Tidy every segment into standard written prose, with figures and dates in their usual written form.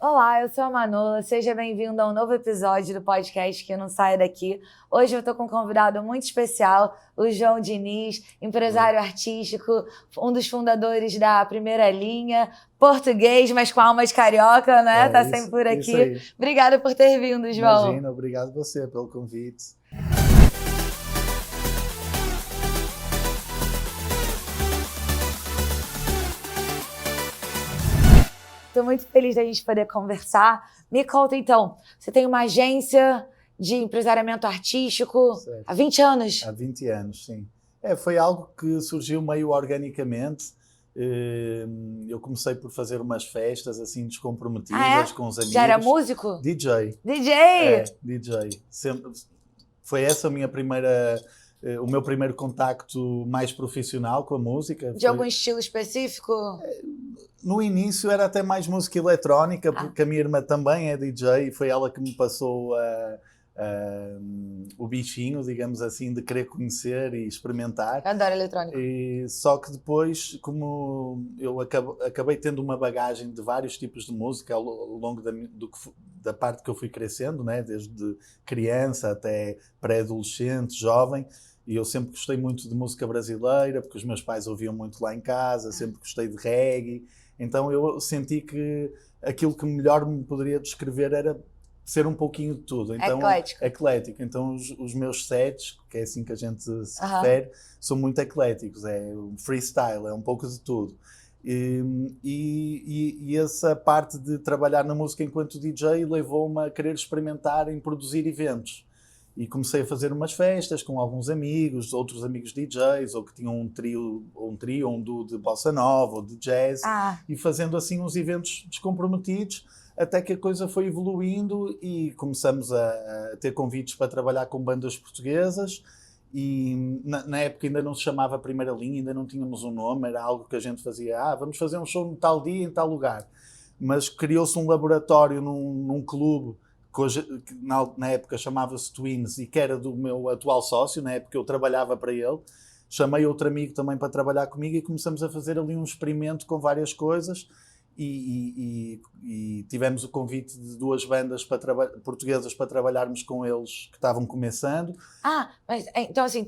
Olá, eu sou a Manola, seja bem-vindo a um novo episódio do podcast Que Não Sai Daqui. Hoje eu estou com um convidado muito especial, o João Diniz, empresário artístico, um dos fundadores da Primeira Linha, português, mas com alma de carioca, né? Tá sempre por aqui. Obrigada por ter vindo, João. Imagina, obrigado você pelo convite. Estou muito feliz da gente poder conversar. Me conta, então, você tem uma agência de empresariamento artístico há 20 anos? Há 20 anos, sim. Foi algo que surgiu meio organicamente. Eu comecei por fazer umas festas assim descomprometidas com os amigos. Já era músico? DJ. DJ? Sempre. Foi essa a minha primeira... o meu primeiro contacto mais profissional com a música. De algum estilo específico? No início era até mais música eletrónica, porque a minha irmã também é DJ e foi ela que me passou o bichinho, digamos assim, de querer conhecer e experimentar. Eu adoro eletrónica. Só que depois, como eu acabei tendo uma bagagem de vários tipos de música ao longo da parte que eu fui crescendo, né? Desde criança até pré-adolescente, jovem, e eu sempre gostei muito de música brasileira, porque os meus pais ouviam muito lá em casa, sempre gostei de reggae. Então eu senti que aquilo que melhor me poderia descrever era ser um pouquinho de tudo. Então, eclético. Então os meus sets, que é assim que a gente se refere, são muito ecléticos. É um freestyle, é um pouco de tudo. E essa parte de trabalhar na música enquanto DJ levou-me a querer experimentar em produzir eventos. E comecei a fazer umas festas com alguns amigos, outros amigos DJs, ou que tinham um trio, um duo de bossa nova ou de jazz, e fazendo assim uns eventos descomprometidos, até que a coisa foi evoluindo e começamos a ter convites para trabalhar com bandas portuguesas. E na época ainda não se chamava Primeira Linha, ainda não tínhamos um nome, era algo que a gente fazia, vamos fazer um show em tal dia, em tal lugar. Mas criou-se um laboratório num clube, que hoje, na época chamava-se Twins, e que era do meu atual sócio, na época eu trabalhava para ele. Chamei outro amigo também para trabalhar comigo e começamos a fazer ali um experimento com várias coisas e tivemos o convite de duas bandas portuguesas para trabalharmos com eles que estavam começando. Mas então assim,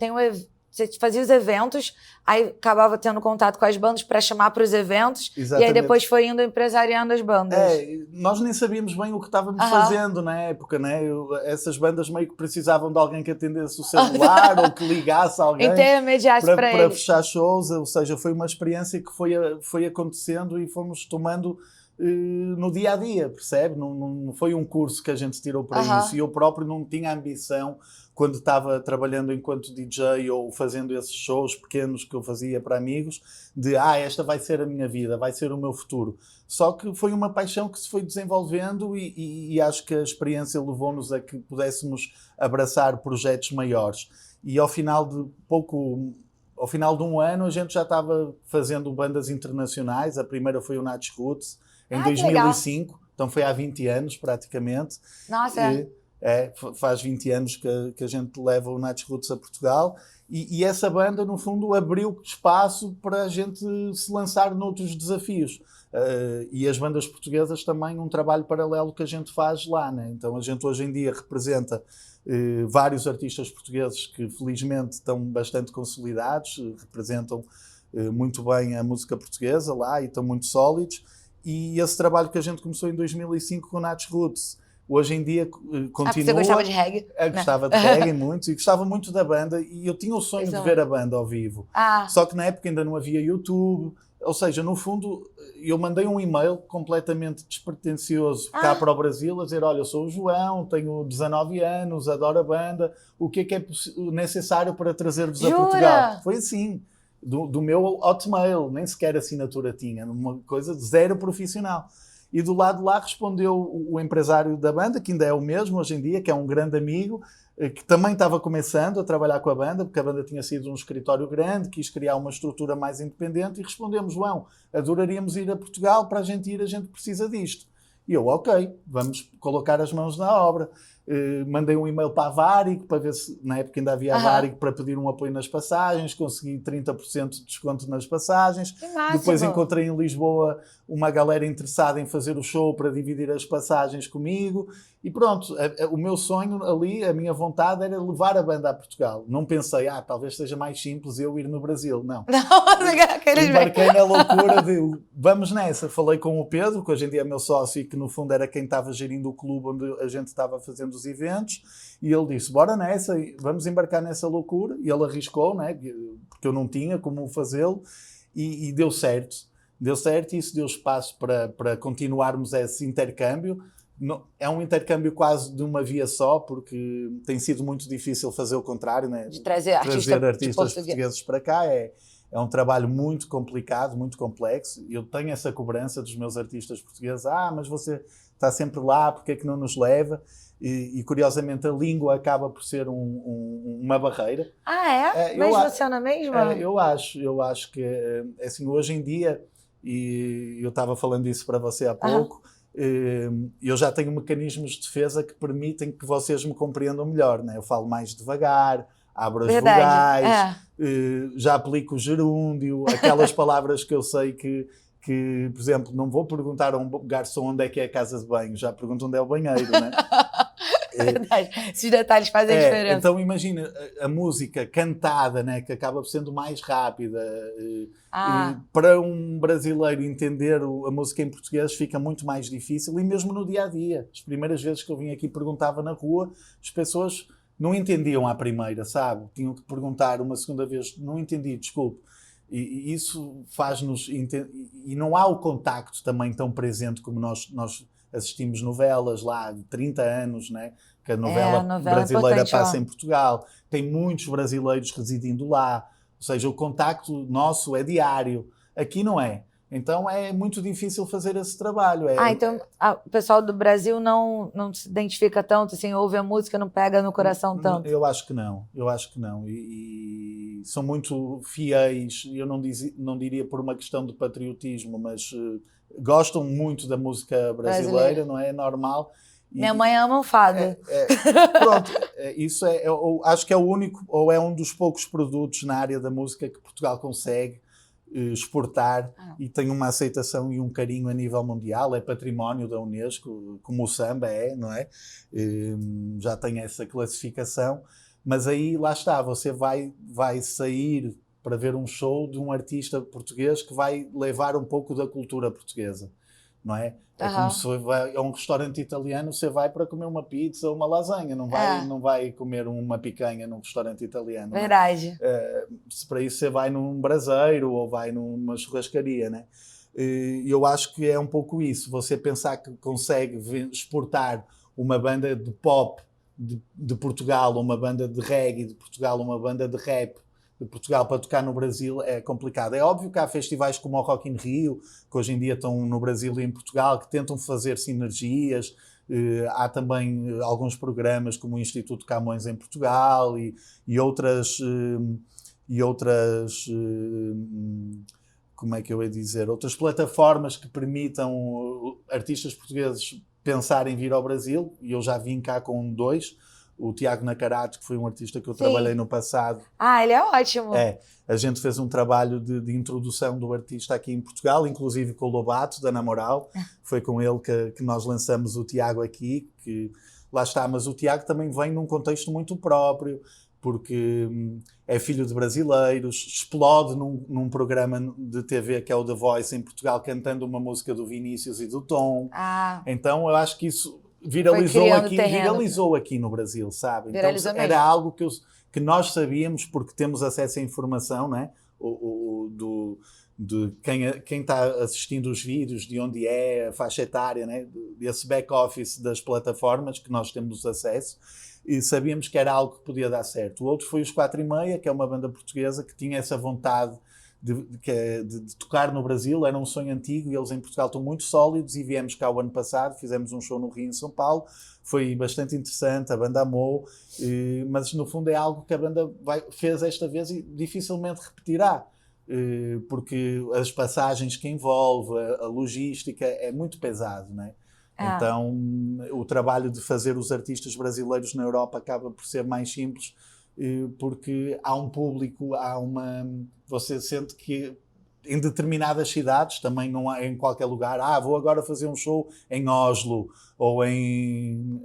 você fazia os eventos, aí acabava tendo contato com as bandas para chamar para os eventos. Exatamente. E aí depois foi indo empresariando as bandas. Nós nem sabíamos bem o que estávamos fazendo na época, né? Essas bandas meio que precisavam de alguém que atendesse o celular ou que ligasse alguém intermediasse para fechar shows. Ou seja, foi uma experiência que foi acontecendo e fomos tomando no dia a dia, percebe? Não foi um curso que a gente tirou para isso, e eu próprio não tinha ambição, quando estava trabalhando enquanto DJ ou fazendo esses shows pequenos que eu fazia para amigos, de esta vai ser a minha vida, vai ser o meu futuro. Só que foi uma paixão que se foi desenvolvendo e acho que a experiência levou-nos a que pudéssemos abraçar projetos maiores. E ao final de um ano a gente já estava fazendo bandas internacionais. A primeira foi o Nats Roots, em 2005, então foi há 20 anos praticamente. Nossa! Faz 20 anos que a gente leva o Nats Roots a Portugal e essa banda, no fundo, abriu espaço para a gente se lançar noutros desafios. E as bandas portuguesas também, um trabalho paralelo que a gente faz lá, né? Então a gente hoje em dia representa vários artistas portugueses que felizmente estão bastante consolidados, representam muito bem a música portuguesa lá e estão muito sólidos. E esse trabalho que a gente começou em 2005 com o Nats Roots, hoje em dia continua. Você gostava de reggae? Gostava de reggae muito, e gostava muito da banda, e eu tinha o sonho de ver a banda ao vivo. Só que na época ainda não havia YouTube, ou seja, no fundo eu mandei um e-mail completamente despretensioso cá para o Brasil, a dizer, olha, eu sou o João, tenho 19 anos, adoro a banda, o que é necessário para trazer-vos a Portugal? Foi assim, do meu Hotmail, nem sequer assinatura tinha, uma coisa de zero profissional. E do lado de lá respondeu o empresário da banda, que ainda é o mesmo hoje em dia, que é um grande amigo, que também estava começando a trabalhar com a banda, porque a banda tinha sido um escritório grande, quis criar uma estrutura mais independente, e respondemos, João, adoraríamos ir a Portugal, para a gente ir, a gente precisa disto. E eu, ok, vamos colocar as mãos na obra. mandei um e-mail para a Varig, para ver se, na época ainda havia a Varig, para pedir um apoio nas passagens, consegui 30% de desconto nas passagens. Depois encontrei em Lisboa uma galera interessada em fazer o show para dividir as passagens comigo. E pronto, o meu sonho ali, a minha vontade era levar a banda a Portugal. Não pensei, talvez seja mais simples eu ir no Brasil. Não. Embarquei na loucura de vamos nessa. Falei com o Pedro, que hoje em dia é meu sócio e que no fundo era quem estava gerindo o clube onde a gente estava fazendo os eventos. E ele disse, bora nessa, vamos embarcar nessa loucura. E ele arriscou, né? Porque eu não tinha como fazê-lo. E deu certo. Deu certo e isso deu espaço para continuarmos esse intercâmbio. É um intercâmbio quase de uma via só, porque tem sido muito difícil fazer o contrário, né? De trazer artistas portugueses para cá. É um trabalho muito complicado, muito complexo. Eu tenho essa cobrança dos meus artistas portugueses. Mas você está sempre lá, porque é que não nos leva? E curiosamente a língua acaba por ser uma barreira. Mas funciona mesmo? Eu acho que assim, hoje em dia, e eu estava falando isso para você há pouco, eu já tenho mecanismos de defesa que permitem que vocês me compreendam melhor, né? Eu falo mais devagar, abro as vogais, já aplico o gerúndio, aquelas palavras que eu sei que, por exemplo, não vou perguntar a um garçom onde é que é a casa de banho, já pergunto onde é o banheiro, né? Verdade. Esses detalhes fazem diferença. Então imagina a música cantada, né, que acaba sendo mais rápida. Para um brasileiro entender a música em português fica muito mais difícil, e mesmo no dia a dia. As primeiras vezes que eu vim aqui perguntava na rua, as pessoas não entendiam à primeira, sabe? Tinham que perguntar uma segunda vez, não entendi, desculpe. E isso faz-nos... E não há o contacto também tão presente como nós assistimos novelas lá de 30 anos, né? Que a novela brasileira passa em Portugal. Tem muitos brasileiros residindo lá. Ou seja, o contacto nosso é diário. Aqui não é. Então é muito difícil fazer esse trabalho. Então o pessoal do Brasil não se identifica tanto, assim, ouve a música, não pega no coração tanto? Eu acho que não. E são muito fiéis. Eu não diria por uma questão de patriotismo, mas gostam muito da música brasileira, não é? É normal. Minha mãe ama o fado. Pronto, isso acho que é o único, ou é um dos poucos produtos na área da música que Portugal consegue exportar e tem uma aceitação e um carinho a nível mundial. É património da Unesco, como o samba não é? Já tem essa classificação, mas aí lá está, você vai sair para ver um show de um artista português que vai levar um pouco da cultura portuguesa, não é? É como se vai a um restaurante italiano, você vai para comer uma pizza ou uma lasanha, não vai comer uma picanha num restaurante italiano. Verdade. Se para isso você vai num braseiro ou vai numa churrascaria, né? Eu acho que é um pouco isso, você pensar que consegue exportar uma banda de pop de Portugal, uma banda de reggae de Portugal, uma banda de rap de Portugal para tocar no Brasil é complicado. É óbvio que há festivais como o Rock in Rio, que hoje em dia estão no Brasil e em Portugal, que tentam fazer sinergias. Há também alguns programas como o Instituto Camões em Portugal e outras como é que eu ia dizer, outras plataformas que permitam artistas portugueses pensar em vir ao Brasil, e eu já vim cá com 2. O Tiago Nacarato, que foi um artista que eu trabalhei no passado. Ele é ótimo. A gente fez um trabalho de introdução do artista aqui em Portugal, inclusive com o Lobato, da Namoral. Foi com ele que nós lançamos o Tiago aqui, que lá está. Mas o Tiago também vem num contexto muito próprio, porque é filho de brasileiros, explode num programa de TV que é o The Voice em Portugal, cantando uma música do Vinícius e do Tom. Então eu acho que isso viralizou aqui no Brasil, sabe? Então era algo que nós sabíamos, porque temos acesso à informação, né? De quem está assistindo os vídeos, de onde é, a faixa etária, né? Desse back-office das plataformas que nós temos acesso, e sabíamos que era algo que podia dar certo. O outro foi os 4:30, que é uma banda portuguesa que tinha essa vontade de tocar no Brasil. Era um sonho antigo e eles em Portugal estão muito sólidos, e viemos cá o ano passado, fizemos um show no Rio, em São Paulo, foi bastante interessante, a banda amou, mas no fundo é algo que a banda fez esta vez e dificilmente repetirá, porque as passagens que envolve, a logística é muito pesado, não é? Então, o trabalho de fazer os artistas brasileiros na Europa acaba por ser mais simples, porque há um público, você sente que em determinadas cidades, também não há em qualquer lugar, vou agora fazer um show em Oslo ou em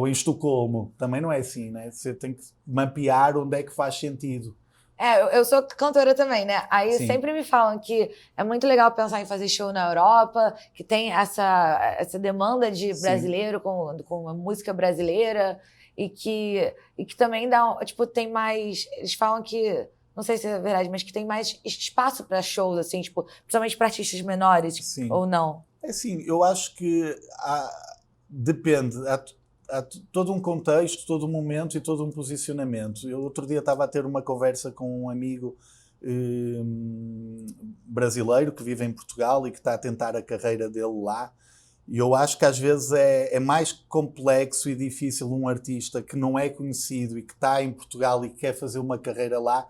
Estocolmo. Também não é assim, né? Você tem que mapear onde é que faz sentido. Eu sou cantora também, né? Aí Sim. sempre me falam que é muito legal pensar em fazer show na Europa, que tem essa demanda de brasileiro com a música brasileira e que também dá, tipo, tem mais... Eles falam que, não sei se é verdade, mas que tem mais espaço para shows, assim, tipo, principalmente para artistas menores, Sim. ou não? Sim, eu acho que depende. Há todo um contexto, todo um momento e todo um posicionamento. Eu outro dia estava a ter uma conversa com um amigo brasileiro que vive em Portugal e que está a tentar a carreira dele lá. E eu acho que às vezes é mais complexo e difícil um artista que não é conhecido e que está em Portugal e que quer fazer uma carreira lá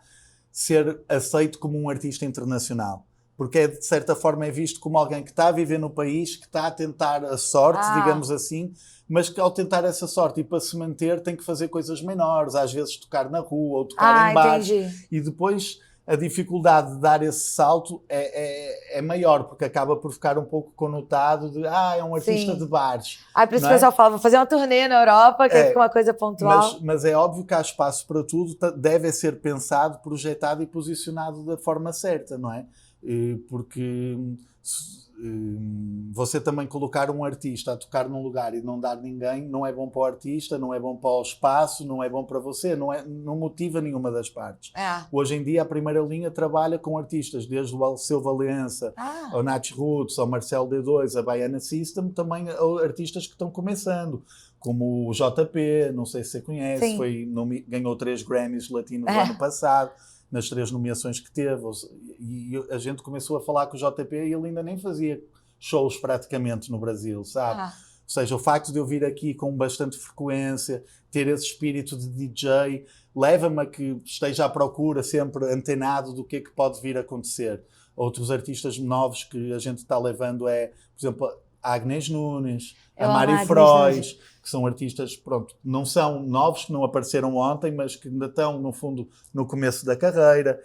ser aceito como um artista internacional. Porque de certa forma é visto como alguém que está a viver no país, que está a tentar a sorte, digamos assim, mas que ao tentar essa sorte e para se manter tem que fazer coisas menores, às vezes tocar na rua ou tocar em bares. Entendi. E depois a dificuldade de dar esse salto é maior, porque acaba por ficar um pouco conotado de é um artista de bares. Por isso o pessoal fala, vou fazer uma turnê na Europa, que fica uma coisa pontual. Mas é óbvio que há espaço para tudo, deve ser pensado, projetado e posicionado da forma certa, não é? Porque você também colocar um artista a tocar num lugar e não dar ninguém não é bom para o artista, não é bom para o espaço, não é bom para você, não motiva nenhuma das partes. Hoje em dia a primeira linha trabalha com artistas, desde o Alceu Valença, ao Nat Roots, ao Marcelo D2, a Baiana System, também artistas que estão começando, como o JP, não sei se você conhece, ganhou 3 Grammys latinos no ano passado, nas 3 nomeações que teve, e a gente começou a falar com o JP e ele ainda nem fazia shows praticamente no Brasil, sabe? Ou seja, o facto de eu vir aqui com bastante frequência, ter esse espírito de DJ, leva-me a que esteja à procura, sempre antenado do que é que pode vir a acontecer. Outros artistas novos que a gente está levando por exemplo, a Agnès Nunes, a Mari Frois, que são artistas, pronto, não são novos, que não apareceram ontem, mas que ainda estão, no fundo, no começo da carreira.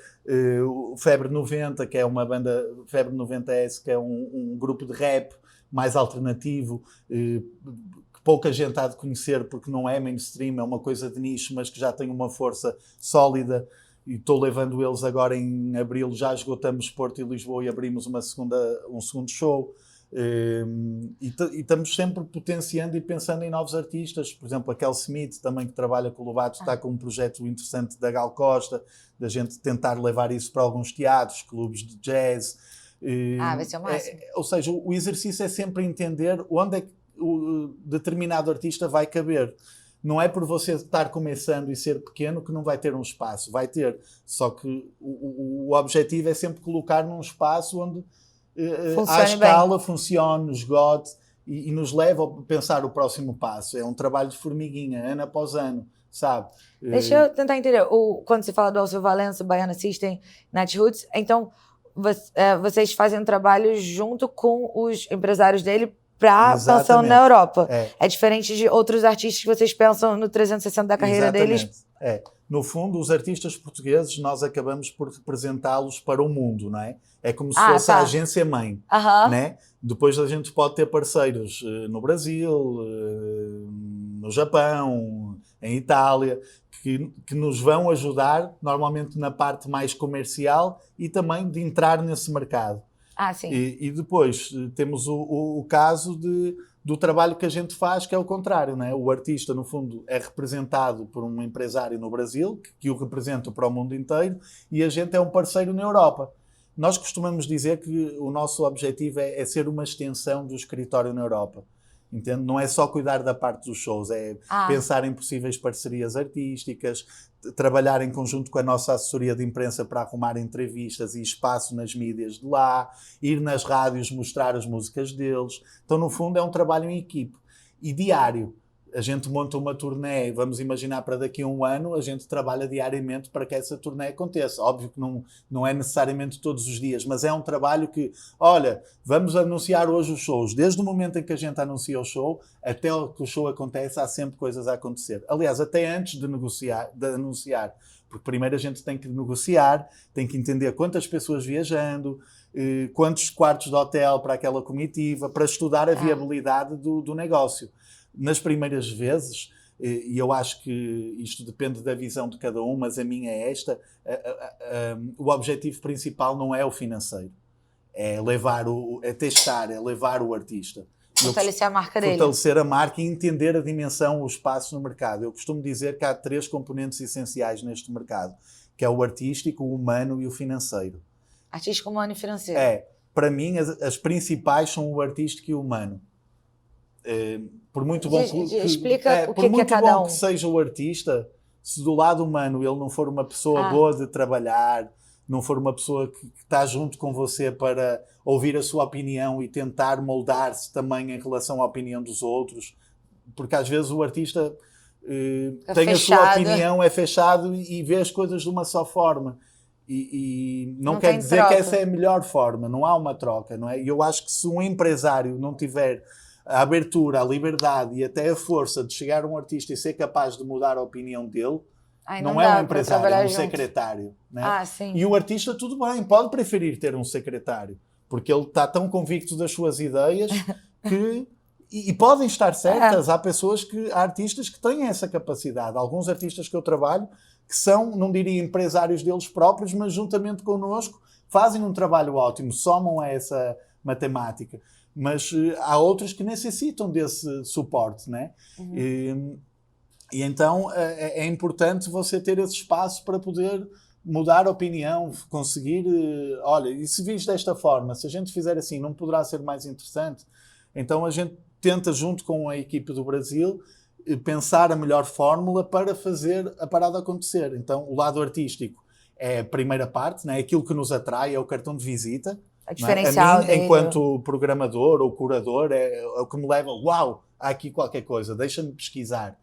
O Febre 90, que é uma banda, Febre 90S, que é um grupo de rap mais alternativo, que pouca gente há de conhecer porque não é mainstream, é uma coisa de nicho, mas que já tem uma força sólida. E estou levando eles agora em abril, já esgotamos Porto e Lisboa e abrimos um segundo show. E estamos sempre potenciando e pensando em novos artistas. Por exemplo, a Kel Smith, também que trabalha com o Lobato, está com um projeto interessante da Gal Costa, da gente tentar levar isso para alguns teatros, clubes de jazz. Vai ser o máximo. Ou seja, o exercício é sempre entender onde é que o determinado artista vai caber. Não é por você estar começando e ser pequeno que não vai ter um espaço, vai ter. Só que o objetivo é sempre colocar num espaço onde à escala funcione, esgote e nos leva a pensar o próximo passo. É um trabalho de formiguinha, ano após ano, sabe? Deixa eu tentar entender. Quando você fala do Alceu Valença, Baiana System, Nat Roots, então vocês fazem um trabalho junto com os empresários dele para pensar na Europa. É diferente de outros artistas que vocês pensam no 360 da carreira deles. No fundo, os artistas portugueses, nós acabamos por representá-los para o mundo, não é? É como se fosse a agência-mãe, né? Depois a gente pode ter parceiros no Brasil, no Japão, em Itália, que nos vão ajudar, normalmente na parte mais comercial e também de entrar nesse mercado. Sim. E depois temos o caso do trabalho que a gente faz, que é o contrário, não é? O artista, no fundo, é representado por um empresário no Brasil, que o representa para o mundo inteiro, e a gente é um parceiro na Europa. Nós costumamos dizer que o nosso objetivo é ser uma extensão do escritório na Europa. Entende? Não é só cuidar da parte dos shows, é pensar em possíveis parcerias artísticas, trabalhar em conjunto com a nossa assessoria de imprensa para arrumar entrevistas e espaço nas mídias de lá, ir nas rádios mostrar as músicas deles. Então, no fundo, é um trabalho em equipe e diário. a gente monta uma turnê, vamos imaginar para daqui a um ano, a gente trabalha diariamente para que essa turnê aconteça. Óbvio que não é necessariamente todos os dias, mas é um trabalho que, olha, vamos anunciar hoje os shows. Desde o momento em que a gente anuncia o show, até que o show acontece, há sempre coisas a acontecer. Aliás, até antes de anunciar, porque primeiro a gente tem que negociar, tem que entender quantas pessoas viajando, quantos quartos de hotel para aquela comitiva, para estudar a viabilidade do negócio. Nas primeiras vezes, e eu acho que isto depende da visão de cada um, mas a minha é esta, o objetivo principal não é o financeiro, é testar, é levar o artista. Fortalecer a marca dele. Fortalecer a marca e entender a dimensão, o espaço no mercado. Eu costumo dizer que há 3 componentes essenciais neste mercado, que é o artístico, o humano e o financeiro. Artístico, humano e financeiro. Para mim, as principais são o artístico e o humano. Por muito bom explica o que é cada um. Que seja o artista, se do lado humano ele não for uma pessoa boa de trabalhar, não for uma pessoa que está junto com você para ouvir a sua opinião e tentar moldar-se também em relação à opinião dos outros, porque às vezes o artista tem a sua opinião, é fechado e vê as coisas de uma só forma. E não quer dizer troca. Que essa é a melhor forma, não há uma troca, não é? E eu acho que se um empresário não tiver a abertura, a liberdade e até a força de chegar a um artista e ser capaz de mudar a opinião dele, não é um empresário, é um secretário. Né? E o artista, tudo bem, pode preferir ter um secretário, porque ele está tão convicto das suas ideias que... E podem estar certas, há artistas que têm essa capacidade. Alguns artistas que eu trabalho, que são, não diria empresários deles próprios, mas juntamente connosco, fazem um trabalho ótimo, somam a essa matemática. Mas há outros que necessitam desse suporte, né? E então é importante você ter esse espaço para poder mudar a opinião, conseguir... olha, e se vis desta forma, se a gente fizer assim, não poderá ser mais interessante? Então a gente tenta, junto com a equipe do Brasil, pensar a melhor fórmula para fazer a parada acontecer. Então o lado artístico é a primeira parte, né? É aquilo que nos atrai, é o cartão de visita. A diferencial a mim, enquanto programador ou curador, é o que me leva, uau, há aqui qualquer coisa, deixa-me pesquisar.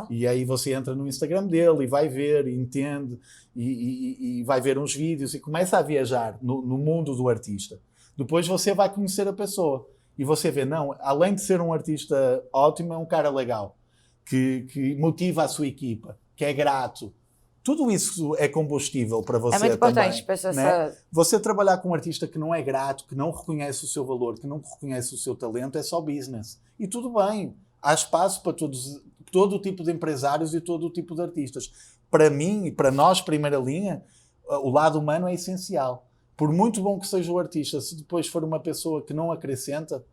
E aí você entra no Instagram dele e vai ver, e entende, e vai ver uns vídeos e começa a viajar no mundo do artista. Depois você vai conhecer a pessoa e você vê, não, além de ser um artista ótimo, é um cara legal, que motiva a sua equipa, que é grato. Tudo isso é combustível para você também. É muito importante, né? Você trabalhar com um artista que não é grato, que não reconhece o seu valor, que não reconhece o seu talento, é só business. E tudo bem. Há espaço para todo o tipo de empresários e todo o tipo de artistas. Para mim e para nós, primeira linha, o lado humano é essencial. Por muito bom que seja o artista, se depois for uma pessoa que não acrescenta...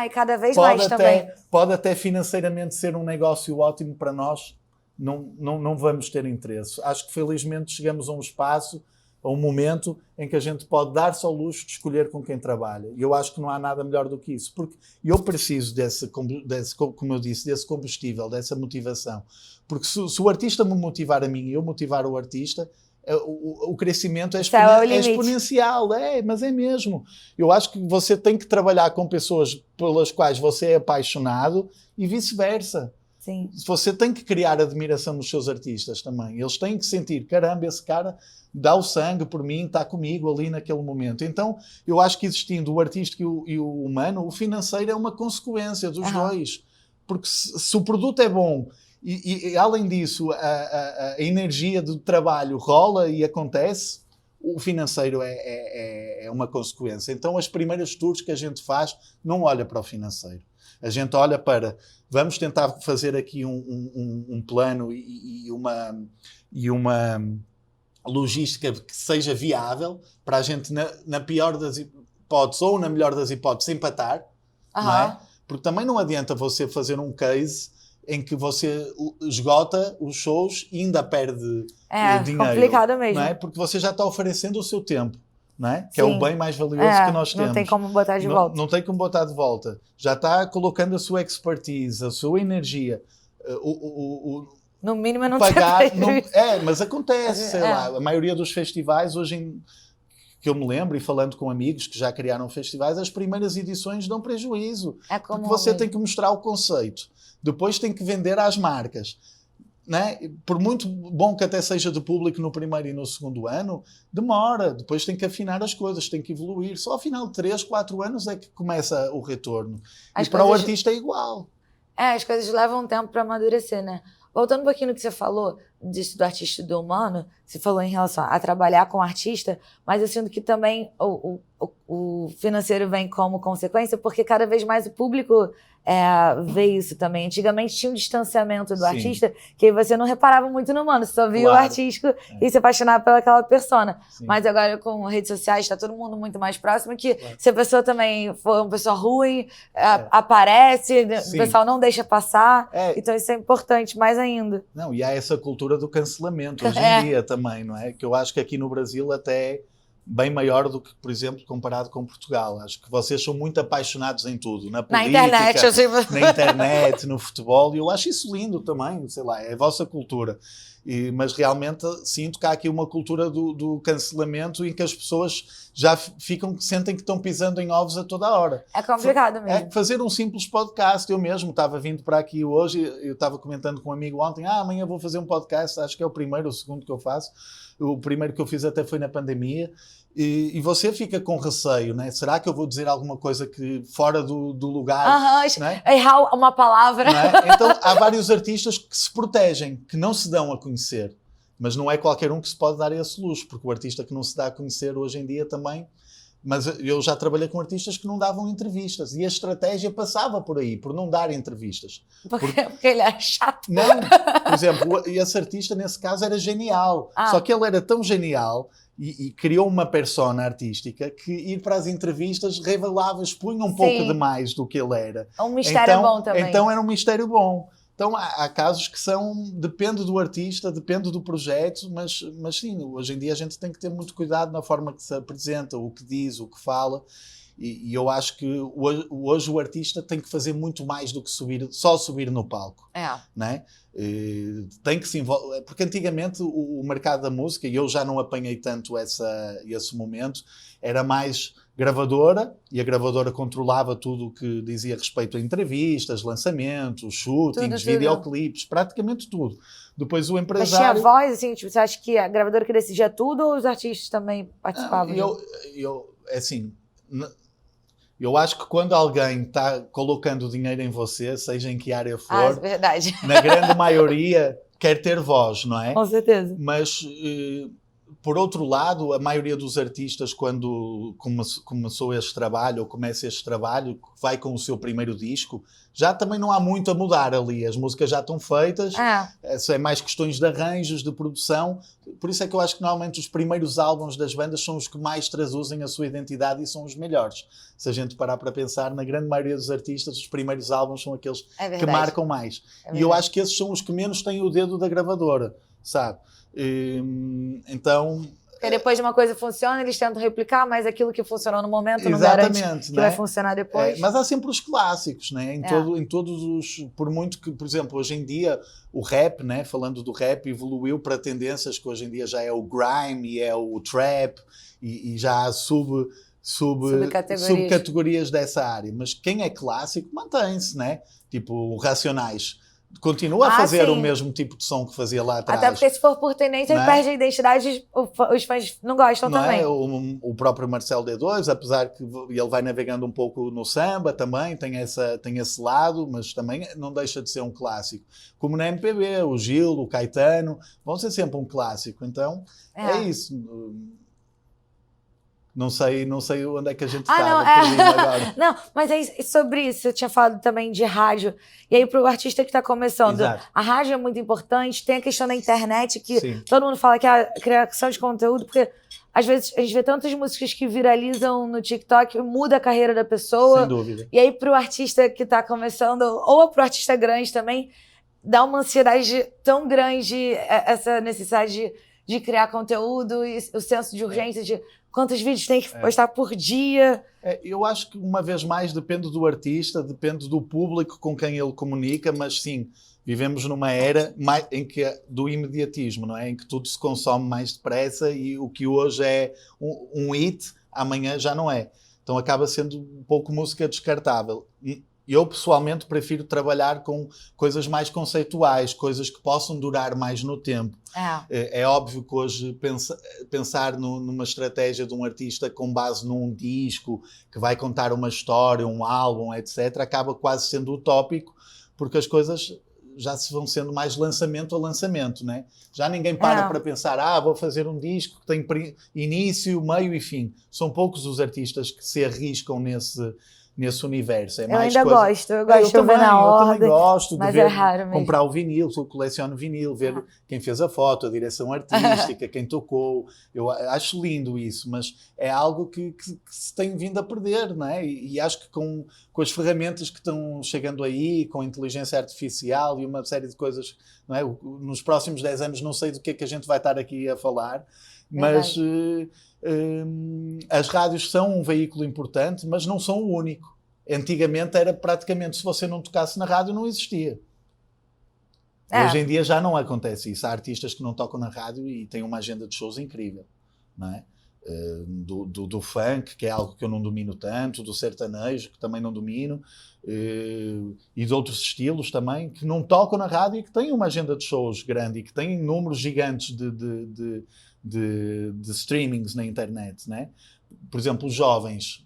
e cada vez mais também. Pode até financeiramente ser um negócio ótimo para nós, não vamos ter interesse. Acho que felizmente chegamos a um espaço, a um momento em que a gente pode dar-se ao luxo de escolher com quem trabalha. E eu acho que não há nada melhor do que isso, porque eu preciso desse, como eu disse, desse combustível, dessa motivação. Porque se o artista me motivar a mim e eu motivar o artista, o crescimento é exponencial, mas é mesmo. Eu acho que você tem que trabalhar com pessoas pelas quais você é apaixonado e vice-versa. Sim. Você tem que criar admiração nos seus artistas também. Eles têm que sentir, caramba, esse cara dá o sangue por mim, está comigo ali naquele momento. Então, eu acho que existindo o artístico e o humano, o financeiro é uma consequência dos dois. Porque se o produto é bom e além disso, a energia do trabalho rola e acontece, o financeiro é uma consequência. Então, as primeiras tours que a gente faz não olha para o financeiro. A gente olha para, vamos tentar fazer aqui um plano e uma logística que seja viável para a gente, na pior das hipóteses ou na melhor das hipóteses, empatar. Não é? Porque também não adianta você fazer um case em que você esgota os shows e ainda perde dinheiro. É complicado mesmo. Não é? Porque você já está oferecendo o seu tempo. Não é? Que é o bem mais valioso que nós temos. Não tem como botar de volta. Não tem como botar de volta. Já está colocando a sua expertise, a sua energia. No mínimo não pagar, mas acontece, sei lá. A maioria dos festivais hoje que eu me lembro, e falando com amigos que já criaram festivais, as primeiras edições dão prejuízo. Porque você tem que mostrar o conceito. Depois tem que vender às marcas. Né? Por muito bom que até seja de público no primeiro e no segundo ano, demora. Depois tem que afinar as coisas, tem que evoluir. Só ao final de 3, 4 anos é que começa o retorno. E para o artista é igual. As coisas levam um tempo para amadurecer, né? Voltando um pouquinho no que você falou disso do artista e do humano, você falou em relação a trabalhar com o artista, mas eu sinto que também o financeiro vem como consequência, porque cada vez mais o público vê isso também. Antigamente tinha um distanciamento do artista, que você não reparava muito no humano, você só via o artístico e se apaixonava pelaquela persona. Sim. Mas agora com redes sociais está todo mundo muito mais próximo, que se a pessoa também for uma pessoa ruim, aparece, o pessoal não deixa passar, então isso é importante mais ainda. Não, e há essa cultura do cancelamento hoje em dia também, não é? Que eu acho que aqui no Brasil até bem maior do que, por exemplo, comparado com Portugal. Acho que vocês são muito apaixonados em tudo, na política, na internet, no futebol, e eu acho isso lindo também, sei lá, é a vossa cultura. Mas realmente sinto que há aqui uma cultura do cancelamento em que as pessoas já sentem que estão pisando em ovos a toda a hora. É complicado mesmo. Fazer um simples podcast. Eu mesmo estava vindo para aqui hoje, eu estava comentando com um amigo ontem, amanhã vou fazer um podcast, acho que é o primeiro ou o segundo que eu faço. O primeiro que eu fiz até foi na pandemia. E você fica com receio, né? Será que eu vou dizer alguma coisa que fora do lugar? Né? Errar uma palavra. Não é? Então, há vários artistas que se protegem, que não se dão a conhecer. Mas não é qualquer um que se pode dar esse luxo, porque o artista que não se dá a conhecer hoje em dia também... Mas eu já trabalhei com artistas que não davam entrevistas. E a estratégia passava por aí, por não dar entrevistas. Porque ele é chato. Não, por exemplo, esse artista, nesse caso, era genial. Só que ele era tão genial... E criou uma persona artística que ir para as entrevistas revelava, expunha um pouco demais do que ele era. É um mistério bom também. Então era um mistério bom. Então há casos que depende do artista, depende do projeto, mas sim, hoje em dia a gente tem que ter muito cuidado na forma que se apresenta, o que diz, o que fala. E eu acho que hoje o artista tem que fazer muito mais do que só subir no palco. Né? Tem que se envolver, porque antigamente o mercado da música, e eu já não apanhei tanto esse momento, era mais gravadora, e a gravadora controlava tudo o que dizia respeito a entrevistas, lançamentos, shootings, videoclipes, praticamente tudo. Depois o empresário... Mas tinha voz, assim, tipo, você acha que a gravadora que decidia tudo ou os artistas também participavam? Eu acho que quando alguém está colocando dinheiro em você, seja em que área for, verdade. na grande maioria quer ter voz, não é? Com certeza. Mas, por outro lado, a maioria dos artistas, quando começou este trabalho, ou começa este trabalho, vai com o seu primeiro disco, já também não há muito a mudar ali. As músicas já estão feitas, é mais questões de arranjos, de produção. Por isso é que eu acho que normalmente os primeiros álbuns das bandas são os que mais traduzem a sua identidade e são os melhores. Se a gente parar para pensar, na grande maioria dos artistas, os primeiros álbuns são aqueles que marcam mais. E eu acho que esses são os que menos têm o dedo da gravadora, sabe? Então... Porque depois de uma coisa funciona, eles tentam replicar, mas aquilo que funcionou no momento não garante que vai funcionar depois. Mas há sempre os clássicos, né? Em todos os... Por muito que, por exemplo, hoje em dia o rap, né? Falando do rap, evoluiu para tendências que hoje em dia já é o grime e é o trap e já há subcategorias dessa área. Mas quem é clássico mantém-se, né? Tipo, o Racionais continua a fazer o mesmo tipo de som que fazia lá atrás. Até porque se for por tendência, ele perde a identidade, os fãs não gostam também. O próprio Marcelo D2, apesar que ele vai navegando um pouco no samba também, tem esse lado, mas também não deixa de ser um clássico. Como na MPB, o Gil, o Caetano, vão ser sempre um clássico. Então, é isso. Não sei onde é que a gente estava. Não, mas é sobre isso. Eu tinha falado também de rádio. E aí, para o artista que está começando, a rádio é muito importante. Tem a questão da internet, que todo mundo fala que é a criação de conteúdo, porque às vezes a gente vê tantas músicas que viralizam no TikTok, muda a carreira da pessoa. Sem dúvida. E aí, para o artista que está começando, ou para o artista grande também, dá uma ansiedade tão grande, essa necessidade de criar conteúdo e o senso de urgência de quantos vídeos tem que postar por dia. Eu acho que, uma vez mais, depende do artista, depende do público com quem ele comunica, mas sim, vivemos numa era do imediatismo, não é? Em que tudo se consome mais depressa e o que hoje é um hit, amanhã já não é. Então acaba sendo um pouco música descartável. Eu, pessoalmente, prefiro trabalhar com coisas mais conceituais, coisas que possam durar mais no tempo. É óbvio que hoje pensar numa estratégia de um artista com base num disco, que vai contar uma história, um álbum, etc., acaba quase sendo utópico, porque as coisas já se vão sendo mais lançamento a lançamento, né? Já ninguém para pensar, vou fazer um disco que tem início, meio e fim. São poucos os artistas que se arriscam nesse universo. Eu ainda gosto de ver na ordem. Eu também gosto de ver, comprar o vinil, eu coleciono vinil, ver quem fez a foto, a direção artística, quem tocou. Eu acho lindo isso, mas é algo que se tem vindo a perder, não é? E acho que com as ferramentas que estão chegando aí, com a inteligência artificial e uma série de coisas, não é? Nos próximos 10 anos não sei do que é que a gente vai estar aqui a falar, mas... as rádios são um veículo importante, mas não são o único. Antigamente era praticamente, se você não tocasse na rádio, não existia. Hoje em dia já não acontece isso. Há artistas que não tocam na rádio e têm uma agenda de shows incrível, não é? Do funk, que é algo que eu não domino tanto, do sertanejo, que também não domino, e de outros estilos também, que não tocam na rádio e que têm uma agenda de shows grande e que têm números gigantes de streamings na internet, né? Por exemplo, os jovens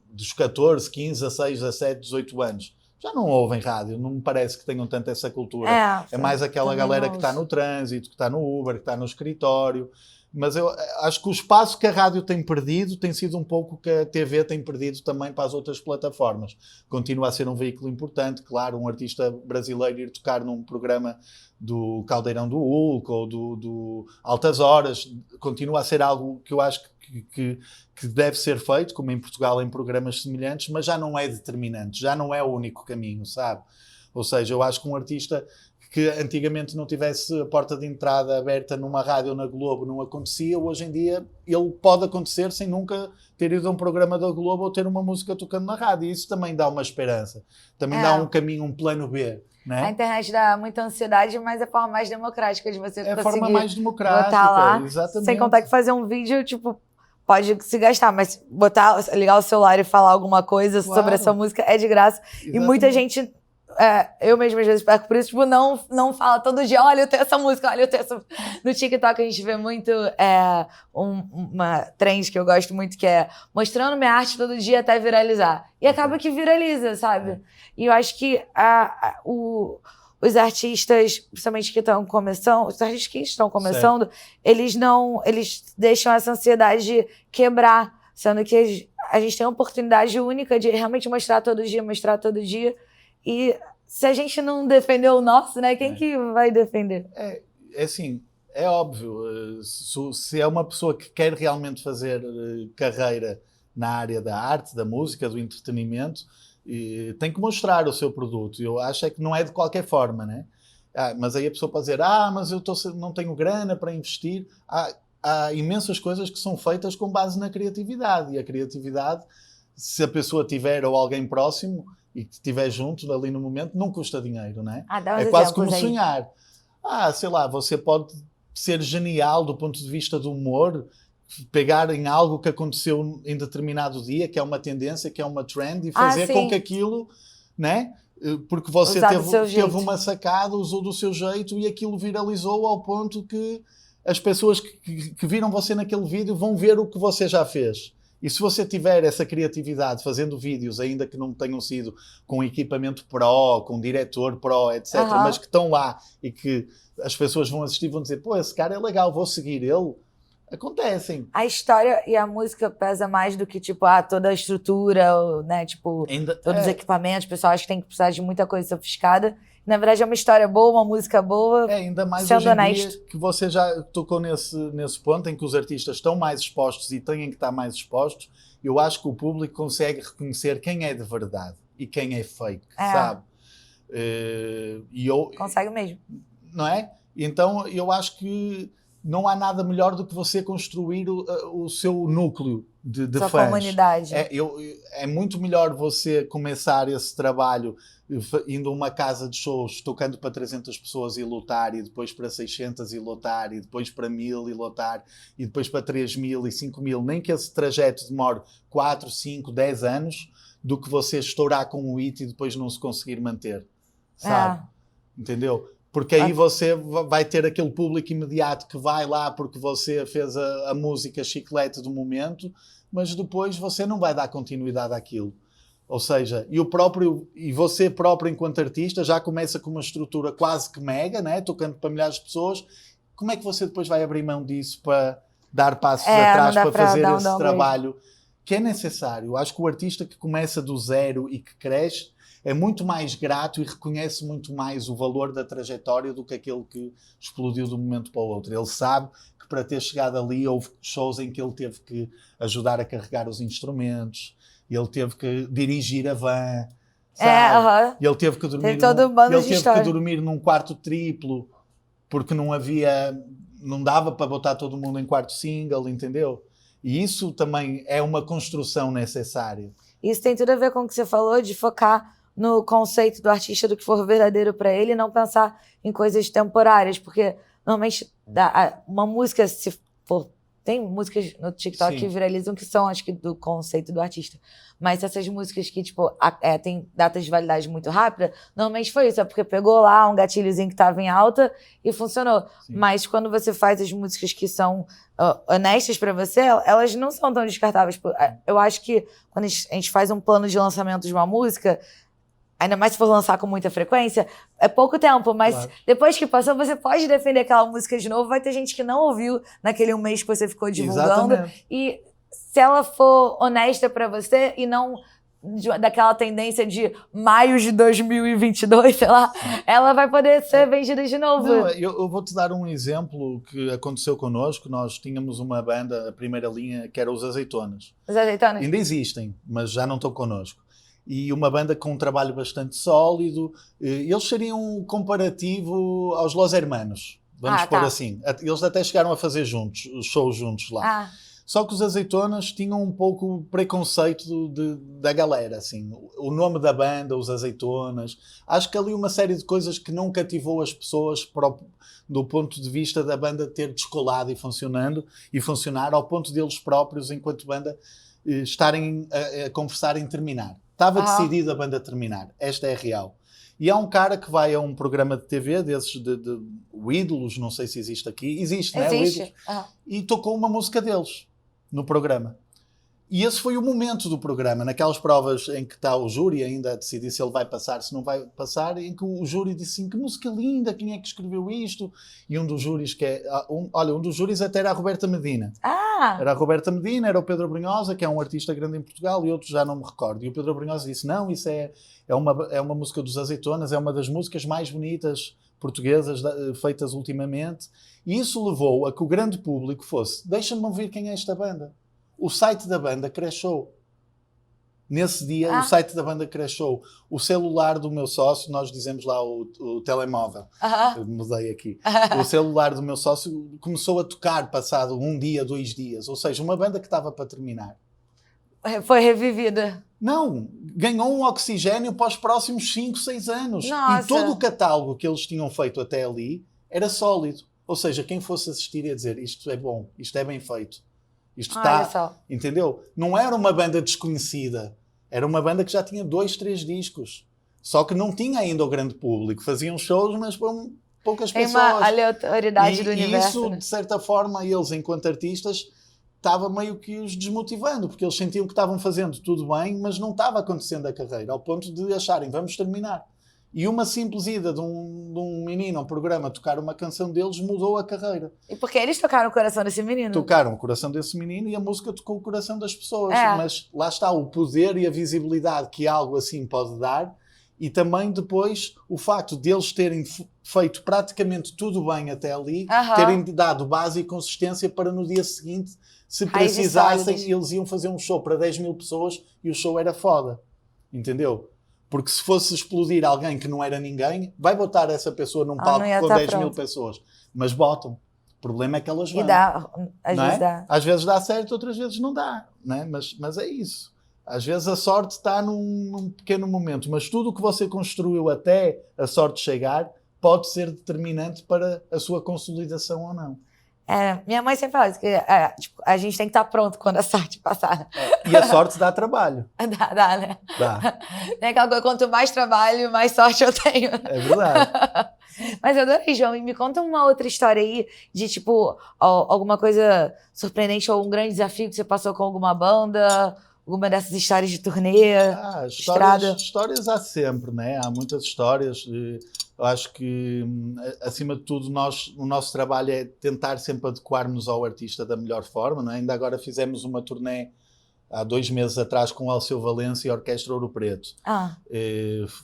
dos 14, 15, 16, 17, 18 anos já não ouvem rádio, não me parece que tenham tanto essa cultura. É mais aquela galera que está no trânsito, que está no Uber, que está no escritório. Mas eu acho que o espaço que a rádio tem perdido tem sido um pouco que a TV tem perdido também para as outras plataformas. Continua a ser um veículo importante, claro, um artista brasileiro ir tocar num programa do Caldeirão do Hulk ou do Altas Horas, continua a ser algo que eu acho que deve ser feito, como em Portugal, em programas semelhantes, mas já não é determinante, já não é o único caminho, sabe? Ou seja, eu acho que um artista que antigamente não tivesse a porta de entrada aberta numa rádio ou na Globo, não acontecia, hoje em dia ele pode acontecer sem nunca ter ido a um programa da Globo ou ter uma música tocando na rádio. E isso também dá uma esperança, também dá um caminho, um plano B. Né? A internet dá muita ansiedade, mas é a forma mais democrática de você conseguir forma mais democrática, botar lá, exatamente. Sem contar que fazer um vídeo, tipo, pode se gastar, mas ligar o celular e falar alguma coisa sobre a sua música é de graça. Exatamente. E muita gente... eu mesma às vezes perco por isso, tipo, não fala todo dia, olha, eu tenho essa música, olha, eu tenho essa... No TikTok a gente vê muito uma trend que eu gosto muito, que é mostrando minha arte todo dia até viralizar. E acaba que viraliza, sabe? E eu acho que os artistas, principalmente que estão começando, os artistas que estão começando, eles deixam essa ansiedade de quebrar, sendo que a gente tem a oportunidade única de realmente mostrar todo dia, e se a gente não defender o nosso, né? Quem que vai defender? É assim, é óbvio. Se é uma pessoa que quer realmente fazer carreira na área da arte, da música, do entretenimento, tem que mostrar o seu produto. Eu acho que não é de qualquer forma, né? Mas aí a pessoa pode dizer, mas eu não tenho grana para investir. Há imensas coisas que são feitas com base na criatividade. E a criatividade, se a pessoa tiver ou alguém próximo e que estiver junto ali no momento, não custa dinheiro, não é? É quase como sonhar. Sei lá, você pode ser genial do ponto de vista do humor, pegar em algo que aconteceu em determinado dia, que é uma tendência, que é uma trend, e fazer com que aquilo, né? Porque você teve uma sacada, usou do seu jeito e aquilo viralizou ao ponto que as pessoas que viram você naquele vídeo vão ver o que você já fez. E se você tiver essa criatividade fazendo vídeos, ainda que não tenham sido com equipamento pro, com diretor pro, etc., mas que estão lá e que as pessoas vão assistir e vão dizer, esse cara é legal, vou seguir ele, acontecem. A história e a música pesa mais do que, tipo, toda a estrutura, né? Tipo, todos os equipamentos. O pessoal acha que tem que precisar de muita coisa sofisticada. Na verdade, é uma história boa, uma música boa. Ainda mais hoje em dia que você já tocou nesse ponto em que os artistas estão mais expostos e têm que estar mais expostos. Eu acho que o público consegue reconhecer quem é de verdade e quem é fake, sabe? Consegue mesmo. Não é? Então, eu acho que não há nada melhor do que você construir o seu núcleo de Sua fãs. comunidade. É muito melhor você começar esse trabalho indo a uma casa de shows, tocando para 300 pessoas e lotar, e depois para 600 e lotar, e depois para 1000 e lotar, e depois para 3000 e 5000, nem que esse trajeto demore 4, 5, 10 anos, do que você estourar com o hit e depois não se conseguir manter, sabe? Entendeu? Porque aí você vai ter aquele público imediato que vai lá porque você fez a música chiclete do momento, mas depois você não vai dar continuidade àquilo. Ou seja, e você próprio enquanto artista já começa com uma estrutura quase que mega, né? Tocando para milhares de pessoas. Como é que você depois vai abrir mão disso para dar passos atrás, para fazer esse trabalho que é necessário? Eu acho que o artista que começa do zero e que cresce é muito mais grato e reconhece muito mais o valor da trajetória do que aquele que explodiu de um momento para o outro. Ele sabe que para ter chegado ali houve shows em que ele teve que ajudar a carregar os instrumentos, ele teve que dirigir a van, sabe? Ele teve que dormir num quarto triplo porque não dava para botar todo mundo em quarto single, entendeu? E isso também é uma construção necessária. Isso tem tudo a ver com o que você falou, de focar no conceito do artista, do que for verdadeiro para ele, e não pensar em coisas temporárias, porque normalmente uma música, se for, tem músicas no TikTok que viralizam que são, acho que, do conceito do artista, mas essas músicas que, tipo, tem datas de validade muito rápida, normalmente foi isso, é porque pegou lá um gatilhozinho que estava em alta e funcionou. Sim. Mas quando você faz as músicas que são honestas para você, elas não são tão descartáveis. Eu acho que quando a gente faz um plano de lançamento de uma música, ainda mais se for lançar com muita frequência, é pouco tempo, mas depois que passou, você pode defender aquela música de novo, vai ter gente que não ouviu naquele um mês que você ficou divulgando. Exatamente. E se ela for honesta pra você e não daquela tendência de maio de 2022, sei lá, ela vai poder ser vendida de novo. Não, eu vou-te dar um exemplo que aconteceu connosco. Nós tínhamos uma banda, a primeira linha, que era os Azeitonas. Os Azeitonas? Ainda existem, mas já não estão connosco. E uma banda com um trabalho bastante sólido. Eles seriam um comparativo aos Los Hermanos, vamos pôr assim. Eles até chegaram a fazer juntos, os shows juntos lá. Só que os Azeitonas tinham um pouco o preconceito da galera, assim. O nome da banda, os Azeitonas. Acho que ali uma série de coisas que não cativou as pessoas do ponto de vista da banda ter descolado e funcionar ao ponto deles próprios, enquanto banda, estarem a conversar em terminar. Estava decidida a banda terminar. Esta é a real. E há um cara que vai a um programa de TV desses o Ídolos, não sei se existe aqui. Existe, não é? Existe. E tocou uma música deles no programa. E esse foi o momento do programa, naquelas provas em que está o júri ainda a decidir se ele vai passar, se não vai passar, em que o júri disse assim, que música linda, quem é que escreveu isto? E um dos júris um dos júris até era a Roberta Medina. Era a Roberta Medina, era o Pedro Brunhosa, que é um artista grande em Portugal, e outros já não me recordo. E o Pedro Brunhosa disse, não, isso é uma música dos Azeitonas, é uma das músicas mais bonitas portuguesas feitas ultimamente. E isso levou a que o grande público fosse, deixa-me ouvir quem é esta banda. O site da banda crashou. Nesse dia, o site da banda crashou. O celular do meu sócio, nós dizemos lá o telemóvel, eu mudei aqui. O celular do meu sócio começou a tocar passado um dia, 2 dias. Ou seja, uma banda que estava para terminar. Foi revivida. Não, ganhou um oxigênio para os próximos 5, 6 anos. Nossa. E todo o catálogo que eles tinham feito até ali era sólido. Ou seja, quem fosse assistir ia dizer, isto é bom, isto é bem feito. Isto está, entendeu? Não era uma banda desconhecida. Era uma banda que já tinha 2, 3 discos. Só que não tinha ainda o grande público. Faziam shows, mas para poucas pessoas. Tem uma aleatoriedade do universo. E isso, né? de certa forma, eles, enquanto artistas, estava meio que os desmotivando, porque eles sentiam que estavam fazendo tudo bem, mas não estava acontecendo a carreira, ao ponto de acharem, vamos terminar. E uma simples ida de um menino a um programa tocar uma canção deles mudou a carreira. E porque eles tocaram o coração desse menino? Tocaram o coração desse menino e a música tocou o coração das pessoas. Mas lá está o poder e a visibilidade que algo assim pode dar, e também depois o facto de eles terem feito praticamente tudo bem até ali, terem dado base e consistência para no dia seguinte, se precisassem, eles iam fazer um show para 10.000 pessoas e o show era foda. Entendeu? Porque se fosse explodir alguém que não era ninguém, vai botar essa pessoa num palco com 10.000 pessoas. Mas botam. problema é que elas vão. E dá, às não vezes é? dá. Às vezes dá certo, outras vezes não dá. Não é? Mas é isso. Às vezes a sorte está num pequeno momento, mas tudo o que você construiu até a sorte chegar pode ser determinante para a sua consolidação ou não. Minha mãe sempre fala isso, que tipo, a gente tem que estar pronto quando a sorte passar. E a sorte dá trabalho. Dá, né? Dá. Tem aquela coisa, quanto mais trabalho, mais sorte eu tenho. É verdade. Mas eu adorei, João. E me conta uma outra história aí de, tipo, alguma coisa surpreendente ou um grande desafio que você passou com alguma banda, alguma dessas histórias de turnê, estrada. Histórias há sempre, né? Há muitas histórias. Eu acho que, acima de tudo, o nosso trabalho é tentar sempre adequar-nos ao artista da melhor forma. Não é? Ainda agora fizemos uma turnê há 2 meses atrás com o Alceu Valença e a Orquestra Ouro Preto.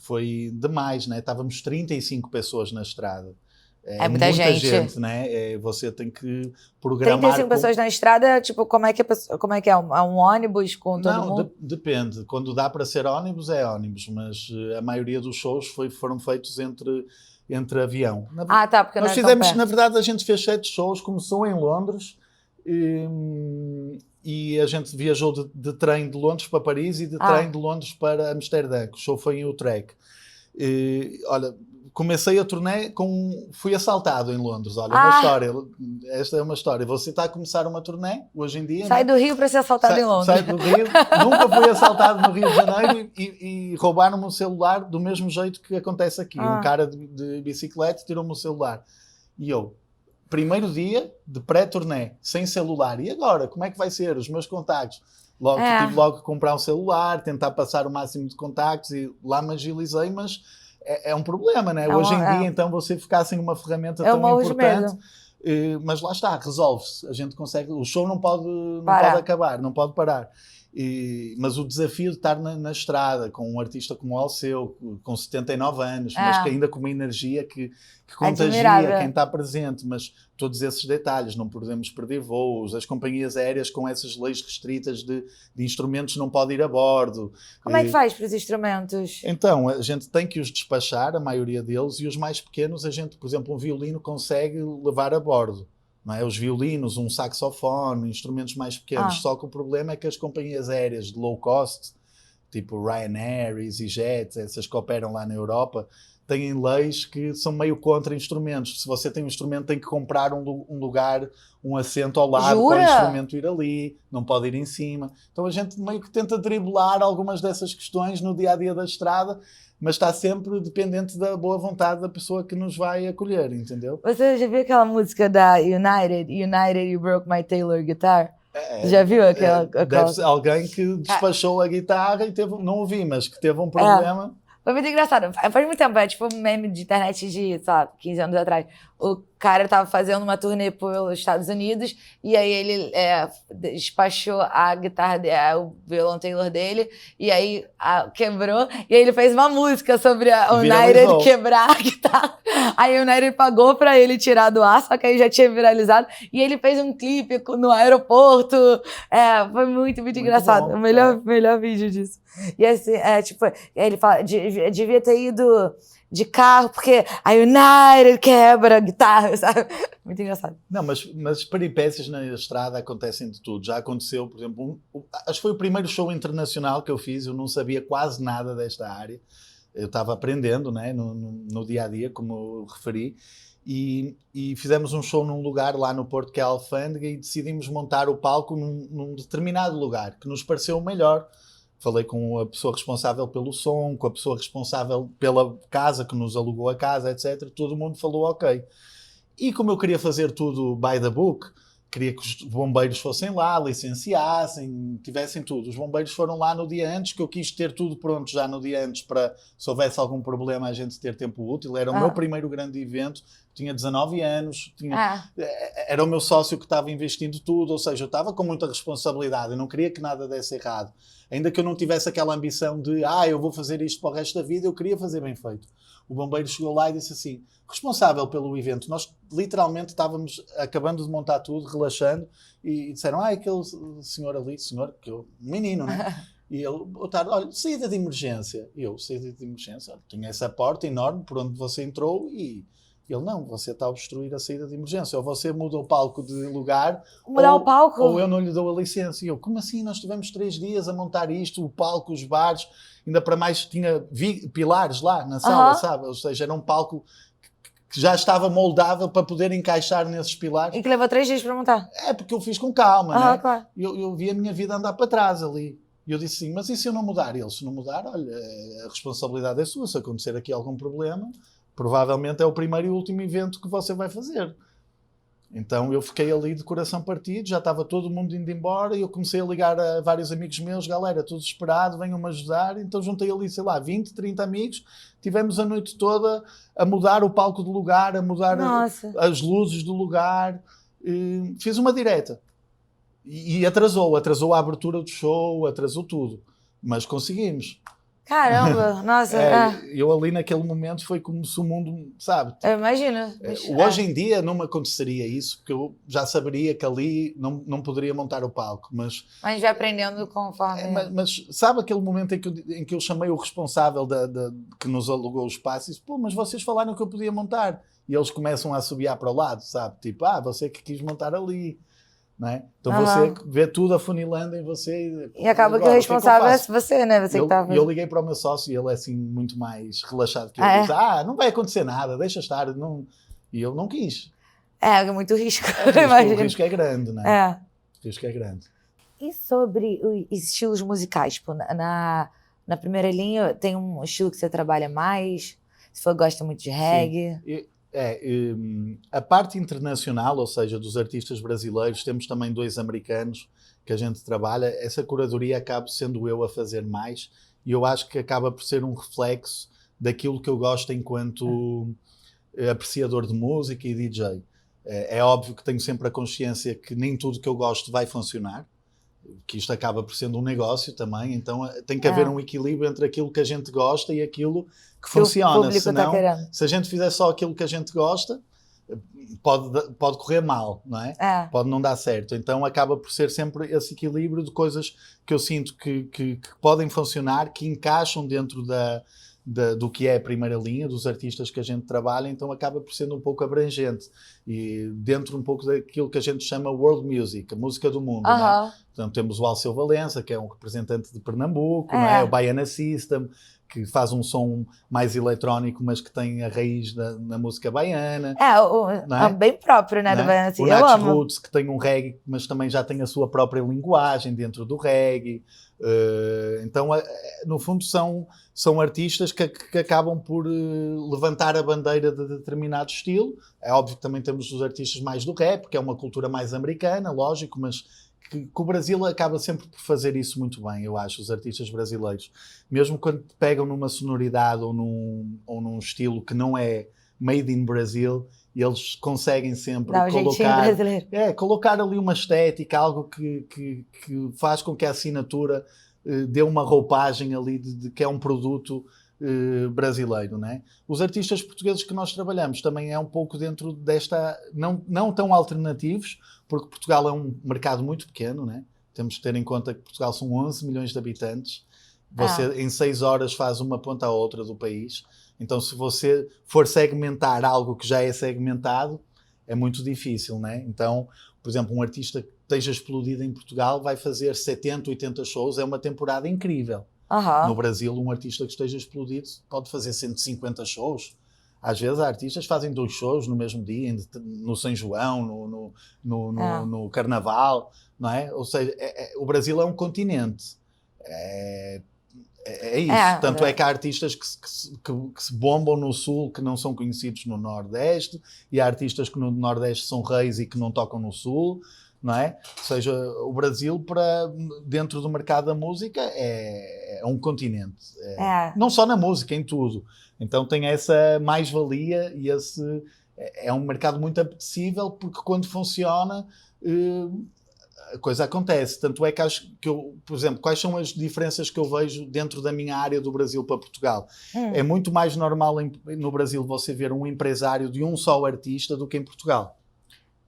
Foi demais, né? Estávamos 35 pessoas na estrada. É muita gente, né? Você tem que programar... 35 pessoas na estrada, tipo, como é que é? Um ônibus com todo mundo? Não, depende. Quando dá para ser ônibus, é ônibus, mas a maioria dos shows foram feitos entre avião. Tá, porque nós fizemos, na verdade, a gente fez 7 shows, começou em Londres e a gente viajou de trem de Londres para Paris e de trem de Londres para Amsterdã, que o show foi em Utrecht. Olha, comecei a turnê fui assaltado em Londres. Olha, uma história. Esta é uma história. Você está a começar uma turnê, hoje em dia... Sai do Rio para ser assaltado em Londres. Sai do Rio. Nunca fui assaltado no Rio de Janeiro e roubaram-me o celular do mesmo jeito que acontece aqui. Um cara de bicicleta tirou-me o celular. E eu, primeiro dia de pré-turnê, sem celular. E agora? Como é que vai ser? Os meus contactos? Tive logo que comprar um celular, tentar passar o máximo de contactos e lá me agilizei, mas... É um problema, né? Hoje em dia, então, você ficar sem uma ferramenta tão importante. Mas lá está, resolve-se. A gente consegue. O show não pode acabar, não pode parar. Mas o desafio de estar na estrada com um artista como o Alceu, com 79 anos, mas que ainda com uma energia que contagia quem está presente, mas todos esses detalhes, não podemos perder voos, as companhias aéreas com essas leis restritas de instrumentos não podem ir a bordo. Como é que faz para os instrumentos? Então, a gente tem que os despachar, a maioria deles, e os mais pequenos, a gente, por exemplo, um violino consegue levar a bordo. Não é? Os violinos, um saxofone, instrumentos mais pequenos. Só que o problema é que as companhias aéreas de low cost, tipo Ryanair, EasyJet, essas que operam lá na Europa, têm leis que são meio contra instrumentos. Se você tem um instrumento, tem que comprar um lugar, um assento ao lado. Jura? Para o instrumento ir ali, não pode ir em cima. Então a gente meio que tenta driblar algumas dessas questões no dia-a-dia da estrada, mas está sempre dependente da boa vontade da pessoa que nos vai acolher, entendeu? Você já viu aquela música da United, You Broke My Taylor Guitar? Já viu aquela? Deve ser alguém que despachou a guitarra e não ouvi, mas que teve um problema. Foi muito engraçado. Faz muito tempo, tipo um meme de internet de, sei lá, 15 anos atrás. O cara tava fazendo uma turnê pelos Estados Unidos e aí ele despachou a guitarra, o violão Taylor dele, e aí quebrou. E aí ele fez uma música sobre a United quebrar a guitarra. Aí a United pagou pra ele tirar do ar, só que aí já tinha viralizado. E ele fez um clipe no aeroporto. Foi muito, muito engraçado. Bom, o melhor vídeo disso. E assim, tipo, ele fala, devia ter ido de carro, porque a United quebra a guitarra, sabe? Muito engraçado. Não, mas peripécias na estrada acontecem de tudo. Já aconteceu, por exemplo, acho que foi o primeiro show internacional que eu fiz, eu não sabia quase nada desta área. Eu estava aprendendo, né, no dia-a-dia, como eu referi, e fizemos um show num lugar lá no Porto, que é a Alfândega, e decidimos montar o palco num determinado lugar, que nos pareceu o melhor. Falei com a pessoa responsável pelo som, com a pessoa responsável pela casa, que nos alugou a casa, etc. Todo mundo falou ok. E como eu queria fazer tudo by the book, queria que os bombeiros fossem lá, licenciassem, tivessem tudo. Os bombeiros foram lá no dia antes, que eu quis ter tudo pronto já no dia antes, para se houvesse algum problema a gente ter tempo útil. Era o meu primeiro grande evento, tinha 19 anos, era o meu sócio que estava investindo tudo, ou seja, eu estava com muita responsabilidade, eu não queria que nada desse errado. Ainda que eu não tivesse aquela ambição de eu vou fazer isto para o resto da vida, eu queria fazer bem feito. O bombeiro chegou lá e disse assim, responsável pelo evento, nós literalmente estávamos acabando de montar tudo, relaxando, e disseram, aquele senhor ali, que eu, menino, né? E ele, olha, saída de emergência. E eu, saída de emergência, tinha essa porta enorme por onde você entrou e Ele, não, você está a obstruir a saída de emergência. Ou você muda o palco de lugar, Mudar o palco? ou eu não lhe dou a licença. E eu, como assim? Nós tivemos 3 dias a montar isto, o palco, os bares, ainda para mais tinha pilares lá na sala, sabe? Ou seja, era um palco que já estava moldável para poder encaixar nesses pilares. E que levou 3 dias para montar? É, porque eu fiz com calma, né? Claro. Eu vi a minha vida andar para trás ali. E eu disse assim, mas e se eu não mudar? E ele, se não mudar, olha, a responsabilidade é sua. Se acontecer aqui algum problema, provavelmente é o primeiro e último evento que você vai fazer. Então eu fiquei ali de coração partido, já estava todo mundo indo embora e eu comecei a ligar a vários amigos meus, galera, tudo esperado, venham-me ajudar. Então juntei ali, sei lá, 20, 30 amigos, tivemos a noite toda a mudar o palco do lugar, a mudar as luzes do lugar. Fiz uma direta. E atrasou a abertura do show, atrasou tudo. Mas conseguimos. Caramba, nossa. Eu ali naquele momento foi como se o mundo, sabe? Eu imagino. Hoje em dia não me aconteceria isso, porque eu já saberia que ali não poderia montar o palco. Mas vai aprendendo conforme... mas sabe aquele momento em que eu chamei o responsável que nos alugou o espaço e disse, pô, mas vocês falaram que eu podia montar. E eles começam a assobiar para o lado, sabe? Tipo, você que quis montar ali. Não é? Então você vê tudo afunilando em você. E acaba que o responsável é você, né? Você E eu liguei para o meu sócio e ele é assim muito mais relaxado que eu. Disse, não vai acontecer nada, deixa estar. Não... E eu não quis. É muito risco. O risco é grande, não é? O risco é grande. E sobre os estilos musicais? Tipo, na primeira linha tem um estilo que você trabalha mais? Se for, gosta muito de reggae? A parte internacional, ou seja, dos artistas brasileiros, temos também 2 americanos que a gente trabalha. Essa curadoria acaba sendo eu a fazer mais e eu acho que acaba por ser um reflexo daquilo que eu gosto enquanto apreciador de música e DJ. É óbvio que tenho sempre a consciência que nem tudo que eu gosto vai funcionar, que isto acaba por sendo um negócio também, então tem que haver um equilíbrio entre aquilo que a gente gosta e aquilo que funciona. Senão, se a gente fizer só aquilo que a gente gosta, pode correr mal, não é? Pode não dar certo. Então acaba por ser sempre esse equilíbrio de coisas que eu sinto que podem funcionar, que encaixam dentro do que é a primeira linha, dos artistas que a gente trabalha, então acaba por sendo um pouco abrangente e dentro um pouco daquilo que a gente chama world music, a música do mundo. Não é? Portanto, temos o Alceu Valença, que é um representante de Pernambuco, não é? O Baiana System, que faz um som mais eletrónico, mas que tem a raiz na música baiana. Bem próprio, né, do Baiana System. O Nats Roots, que tem um reggae, mas também já tem a sua própria linguagem dentro do reggae. Então, no fundo, são artistas que acabam por levantar a bandeira de determinado estilo. É óbvio que também temos os artistas mais do rap, que é uma cultura mais americana, lógico, mas que o Brasil acaba sempre por fazer isso muito bem, eu acho, os artistas brasileiros. Mesmo quando pegam numa sonoridade ou num estilo que não é made in Brazil, eles conseguem sempre colocar ali uma estética, algo que faz com que a assinatura dê uma roupagem ali de que é um produto brasileiro, não é? Os artistas portugueses que nós trabalhamos também é um pouco dentro desta, não tão alternativos, porque Portugal é um mercado muito pequeno, não é? Temos que ter em conta que Portugal são 11 milhões de habitantes, você em 6 horas faz uma ponta à outra do país, então se você for segmentar algo que já é segmentado, é muito difícil, não é? Então, por exemplo, um artista que esteja explodido em Portugal vai fazer 70, 80 shows, é uma temporada incrível. No Brasil, um artista que esteja explodido pode fazer 150 shows. Às vezes, artistas fazem 2 shows no mesmo dia, no São João, no Carnaval, não é? Ou seja, o Brasil é um continente. É isso. Tanto é que há artistas que se bombam no Sul, que não são conhecidos no Nordeste, e há artistas que no Nordeste são reis e que não tocam no Sul. Não é? Ou seja, o Brasil, dentro do mercado da música, é um continente. Não só na música, em tudo. Então tem essa mais-valia e é um mercado muito apetecível, porque quando funciona, a coisa acontece. Tanto é que acho que por exemplo, quais são as diferenças que eu vejo dentro da minha área do Brasil para Portugal? É muito mais normal no Brasil você ver um empresário de um só artista do que em Portugal.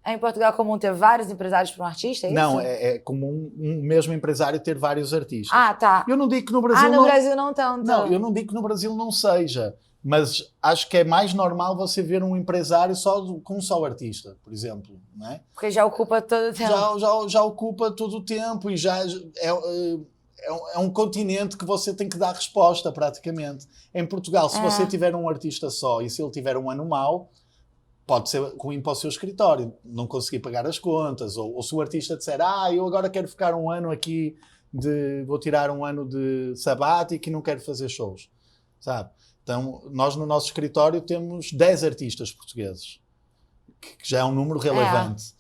Em Portugal é comum ter vários empresários para um artista, é isso? Não, é comum um mesmo empresário ter vários artistas. Tá. Eu não digo que no Brasil no Brasil não tanto. Não, eu não digo que no Brasil não seja. Mas acho que é mais normal você ver um empresário com um só artista, por exemplo, não é? Porque já ocupa todo o tempo. Já ocupa todo o tempo e já é um continente que você tem que dar resposta, praticamente. Em Portugal, se você tiver um artista só e se ele tiver um ano mau, pode ser ruim para o seu escritório, não conseguir pagar as contas, ou se o artista disser, eu agora quero ficar um ano aqui, vou tirar um ano de sabático e não quero fazer shows, sabe? Então, nós no nosso escritório temos 10 artistas portugueses, que já é um número relevante.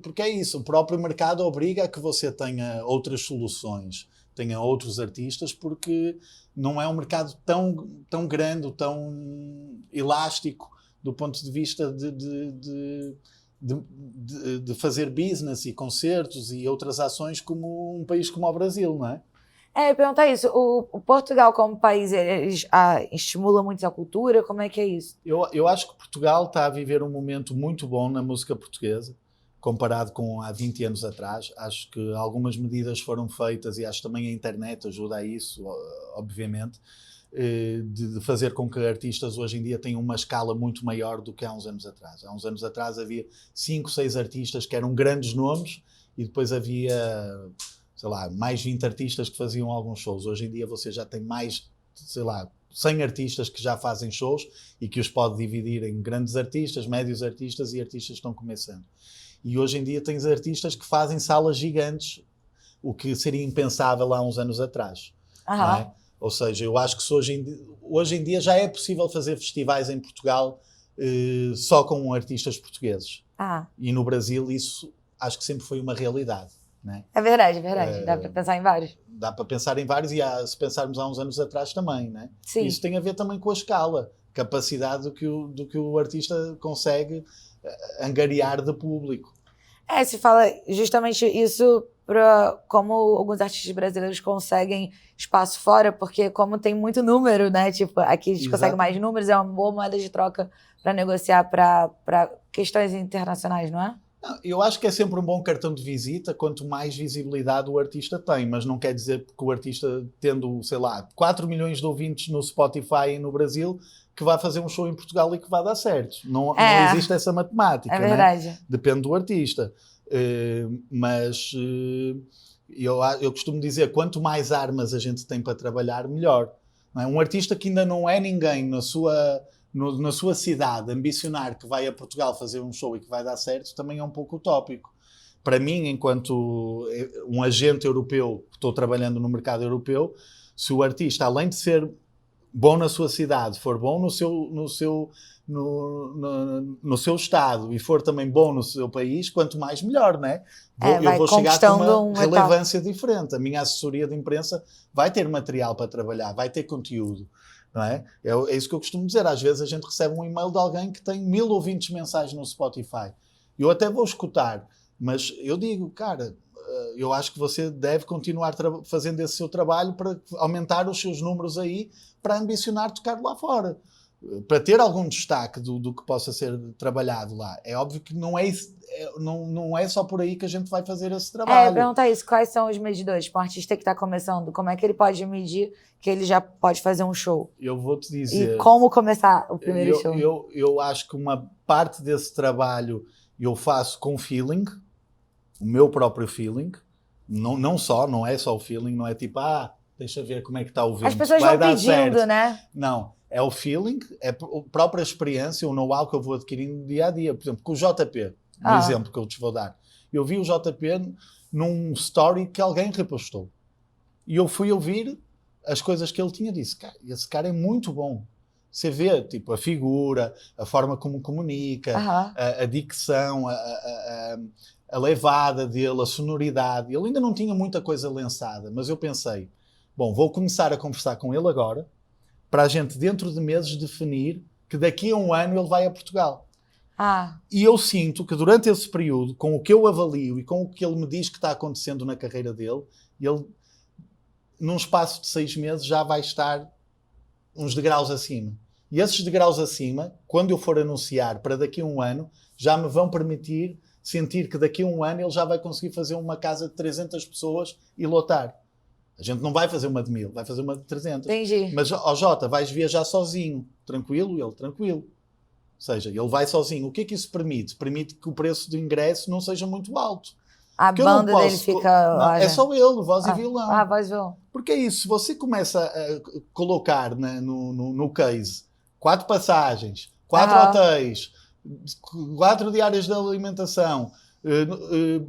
Porque é isso, o próprio mercado obriga a que você tenha outras soluções, tenha outros artistas, porque não é um mercado tão grande, tão elástico, do ponto de vista de fazer business e concertos e outras ações como um país como o Brasil, não é? Eu perguntar isso. O Portugal, como país, eles estimula muito a cultura? Como é que é isso? Eu acho que Portugal está a viver um momento muito bom na música portuguesa, comparado com há 20 anos atrás. Acho que algumas medidas foram feitas e acho que também a internet ajuda a isso, obviamente, de fazer com que artistas hoje em dia tenham uma escala muito maior do que há uns anos atrás. Há uns anos atrás havia 5, 6 artistas que eram grandes nomes e depois havia, sei lá, mais 20 artistas que faziam alguns shows. Hoje em dia você já tem mais, sei lá, 100 artistas que já fazem shows e que os pode dividir em grandes artistas, médios artistas e artistas que estão começando. E hoje em dia tens artistas que fazem salas gigantes, o que seria impensável há uns anos atrás. Não é? Ou seja, eu acho que hoje em dia já é possível fazer festivais em Portugal só com artistas portugueses. E no Brasil isso acho que sempre foi uma realidade. Né? É verdade. Dá para pensar em vários. Dá para pensar em vários e se pensarmos há uns anos atrás também. Né? Sim. Isso tem a ver também com a escala, capacidade do que o artista consegue angariar de público. Se fala justamente isso para como alguns artistas brasileiros conseguem espaço fora, porque como tem muito número, né? Tipo, aqui a gente consegue mais números, é uma boa moeda de troca para negociar para questões internacionais, não é? Eu acho que é sempre um bom cartão de visita quanto mais visibilidade o artista tem, mas não quer dizer que o artista, tendo, sei lá, 4 milhões de ouvintes no Spotify e no Brasil, que vai fazer um show em Portugal e que vai dar certo. Não existe essa matemática. É verdade. Né? Depende do artista. Mas eu costumo dizer, quanto mais armas a gente tem para trabalhar, melhor. Não é? Um artista que ainda não é ninguém na sua cidade, ambicionar que vai a Portugal fazer um show e que vai dar certo, também é um pouco utópico. Para mim, enquanto um agente europeu, que estou trabalhando no mercado europeu, se o artista, além de ser bom na sua cidade, for bom no seu estado e for também bom no seu país, quanto mais melhor, né? Eu vou chegar com uma relevância diferente. A minha assessoria de imprensa vai ter material para trabalhar, vai ter conteúdo. Não é? É isso que eu costumo dizer. Às vezes a gente recebe um e-mail de alguém que tem 1000 ouvintes mensais no Spotify. Eu até vou escutar, mas eu digo, cara, eu acho que você deve continuar fazendo esse seu trabalho para aumentar os seus números aí, para ambicionar tocar lá fora. Para ter algum destaque do que possa ser trabalhado lá. É óbvio que não é só por aí que a gente vai fazer esse trabalho. Pergunta isso, quais são os medidores? Para um artista que está começando, como é que ele pode medir que ele já pode fazer um show? Eu vou te dizer... E como começar o primeiro show? Eu acho que uma parte desse trabalho eu faço com feeling, o meu próprio feeling. Não é só o feeling, não é tipo, deixa ver como é que está o vento. As pessoas vão pedindo, certo. Né? Não. É o feeling, é a própria experiência, o know-how que eu vou adquirindo dia a dia. Por exemplo, com o JP, no exemplo que eu te vou dar. Eu vi o JP num story que alguém repostou. E eu fui ouvir as coisas que ele tinha dito. Cara, esse cara é muito bom. Você vê, tipo, a figura, a forma como comunica, a dicção, a levada dele, a sonoridade. Ele ainda não tinha muita coisa lançada, mas eu pensei, bom, vou começar a conversar com ele agora, para a gente, dentro de meses, definir que daqui a um ano ele vai a Portugal. E eu sinto que durante esse período, com o que eu avalio e com o que ele me diz que está acontecendo na carreira dele, ele, num espaço de 6 meses, já vai estar uns degraus acima. E esses degraus acima, quando eu for anunciar para daqui a um ano, já me vão permitir sentir que daqui a um ano ele já vai conseguir fazer uma casa de 300 pessoas e lotar. A gente não vai fazer uma de 1000, vai fazer uma de 300. Entendi. Mas, ó Jota, vais viajar sozinho. Tranquilo? Ele, tranquilo. Ou seja, ele vai sozinho. O que é que isso permite? Permite que o preço do ingresso não seja muito alto. A Porque eu não banda dele posso fica... Não, é só ele, voz e violão. Voz e violão. Porque é isso, se você começa a colocar no case 4 passagens, 4 hotéis, 4 diárias de alimentação,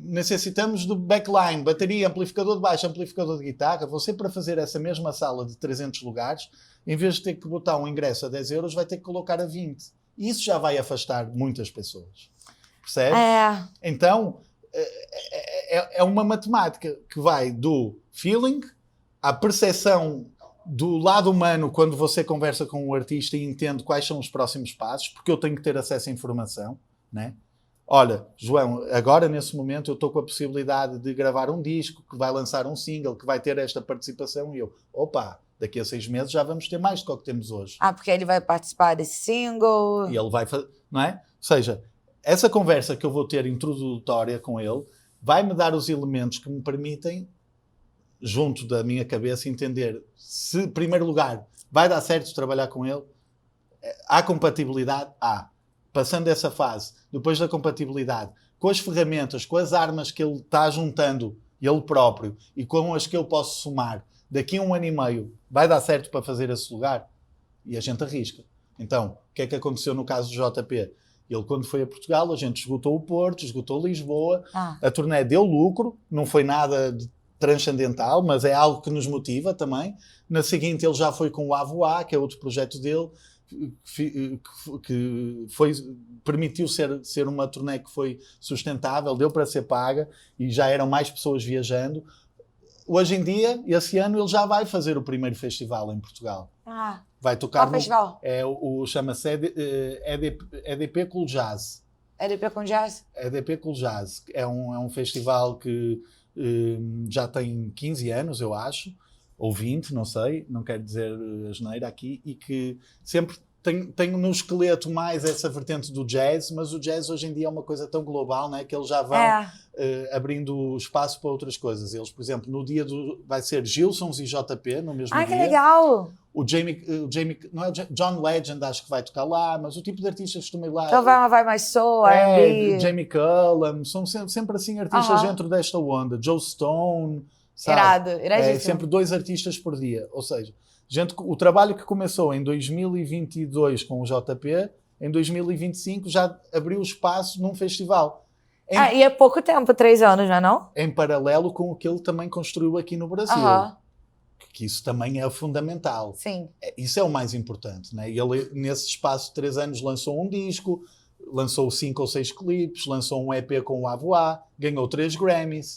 necessitamos do backline, bateria, amplificador de baixo, amplificador de guitarra, você para fazer essa mesma sala de 300 lugares, em vez de ter que botar um ingresso a 10 euros, vai ter que colocar a 20. E isso já vai afastar muitas pessoas. Percebe? Então, é uma matemática que vai do feeling à percepção do lado humano quando você conversa com o artista e entende quais são os próximos passos, porque eu tenho que ter acesso à informação, né? Olha, João, agora nesse momento eu estou com a possibilidade de gravar um disco, que vai lançar um single, que vai ter esta participação, e eu, daqui a 6 meses já vamos ter mais do que o que temos hoje. Porque ele vai participar desse single. E ele vai fazer, não é? Ou seja, essa conversa que eu vou ter introdutória com ele vai-me dar os elementos que me permitem, junto da minha cabeça, entender se, em primeiro lugar, vai dar certo trabalhar com ele. Há compatibilidade? Há. Passando essa fase, depois da compatibilidade, com as ferramentas, com as armas que ele está juntando, ele próprio, e com as que eu posso somar, daqui a 1 ano e meio, vai dar certo para fazer esse lugar? E a gente arrisca. Então, o que é que aconteceu no caso do JP? Ele, quando foi a Portugal, a gente esgotou o Porto, esgotou Lisboa, a turnê deu lucro, não foi nada de transcendental, mas é algo que nos motiva também. Na seguinte, ele já foi com o Avoá, que é outro projeto dele, que permitiu ser uma turnê que foi sustentável, deu para ser paga e já eram mais pessoas viajando. Hoje em dia, esse ano, ele já vai fazer o primeiro festival em Portugal. Vai tocar qual festival? Chama-se EDP Cool Jazz. EDP Cool Jazz? EDP Cool Jazz. É um festival que já tem 15 anos, eu acho, ou 20, não sei, não quero dizer asneira aqui, e que sempre tem no esqueleto mais essa vertente do jazz, mas o jazz hoje em dia é uma coisa tão global, né, que eles já vão abrindo espaço para outras coisas. Eles, por exemplo, no dia vai ser Gilsons e JP no mesmo dia. Que legal! O Jamie, não é John Legend, acho que vai tocar lá, mas o tipo de artistas que costumam ir lá... Então vai mais soul, R&B... Jamie Cullum, são sempre assim artistas dentro desta onda. Joe Stone, sabe? Iradíssimo. Sempre 2 artistas por dia. Ou seja, o trabalho que começou em 2022 com o JP, em 2025 já abriu espaço num festival. E é pouco tempo, 3 anos, não é não? Em paralelo com o que ele também construiu aqui no Brasil. Que isso também é fundamental. Sim. Isso é o mais importante, né? Ele, nesse espaço de 3 anos, lançou um disco, lançou 5 ou 6 clipes, lançou um EP com o Avoá, ganhou 3 Grammys.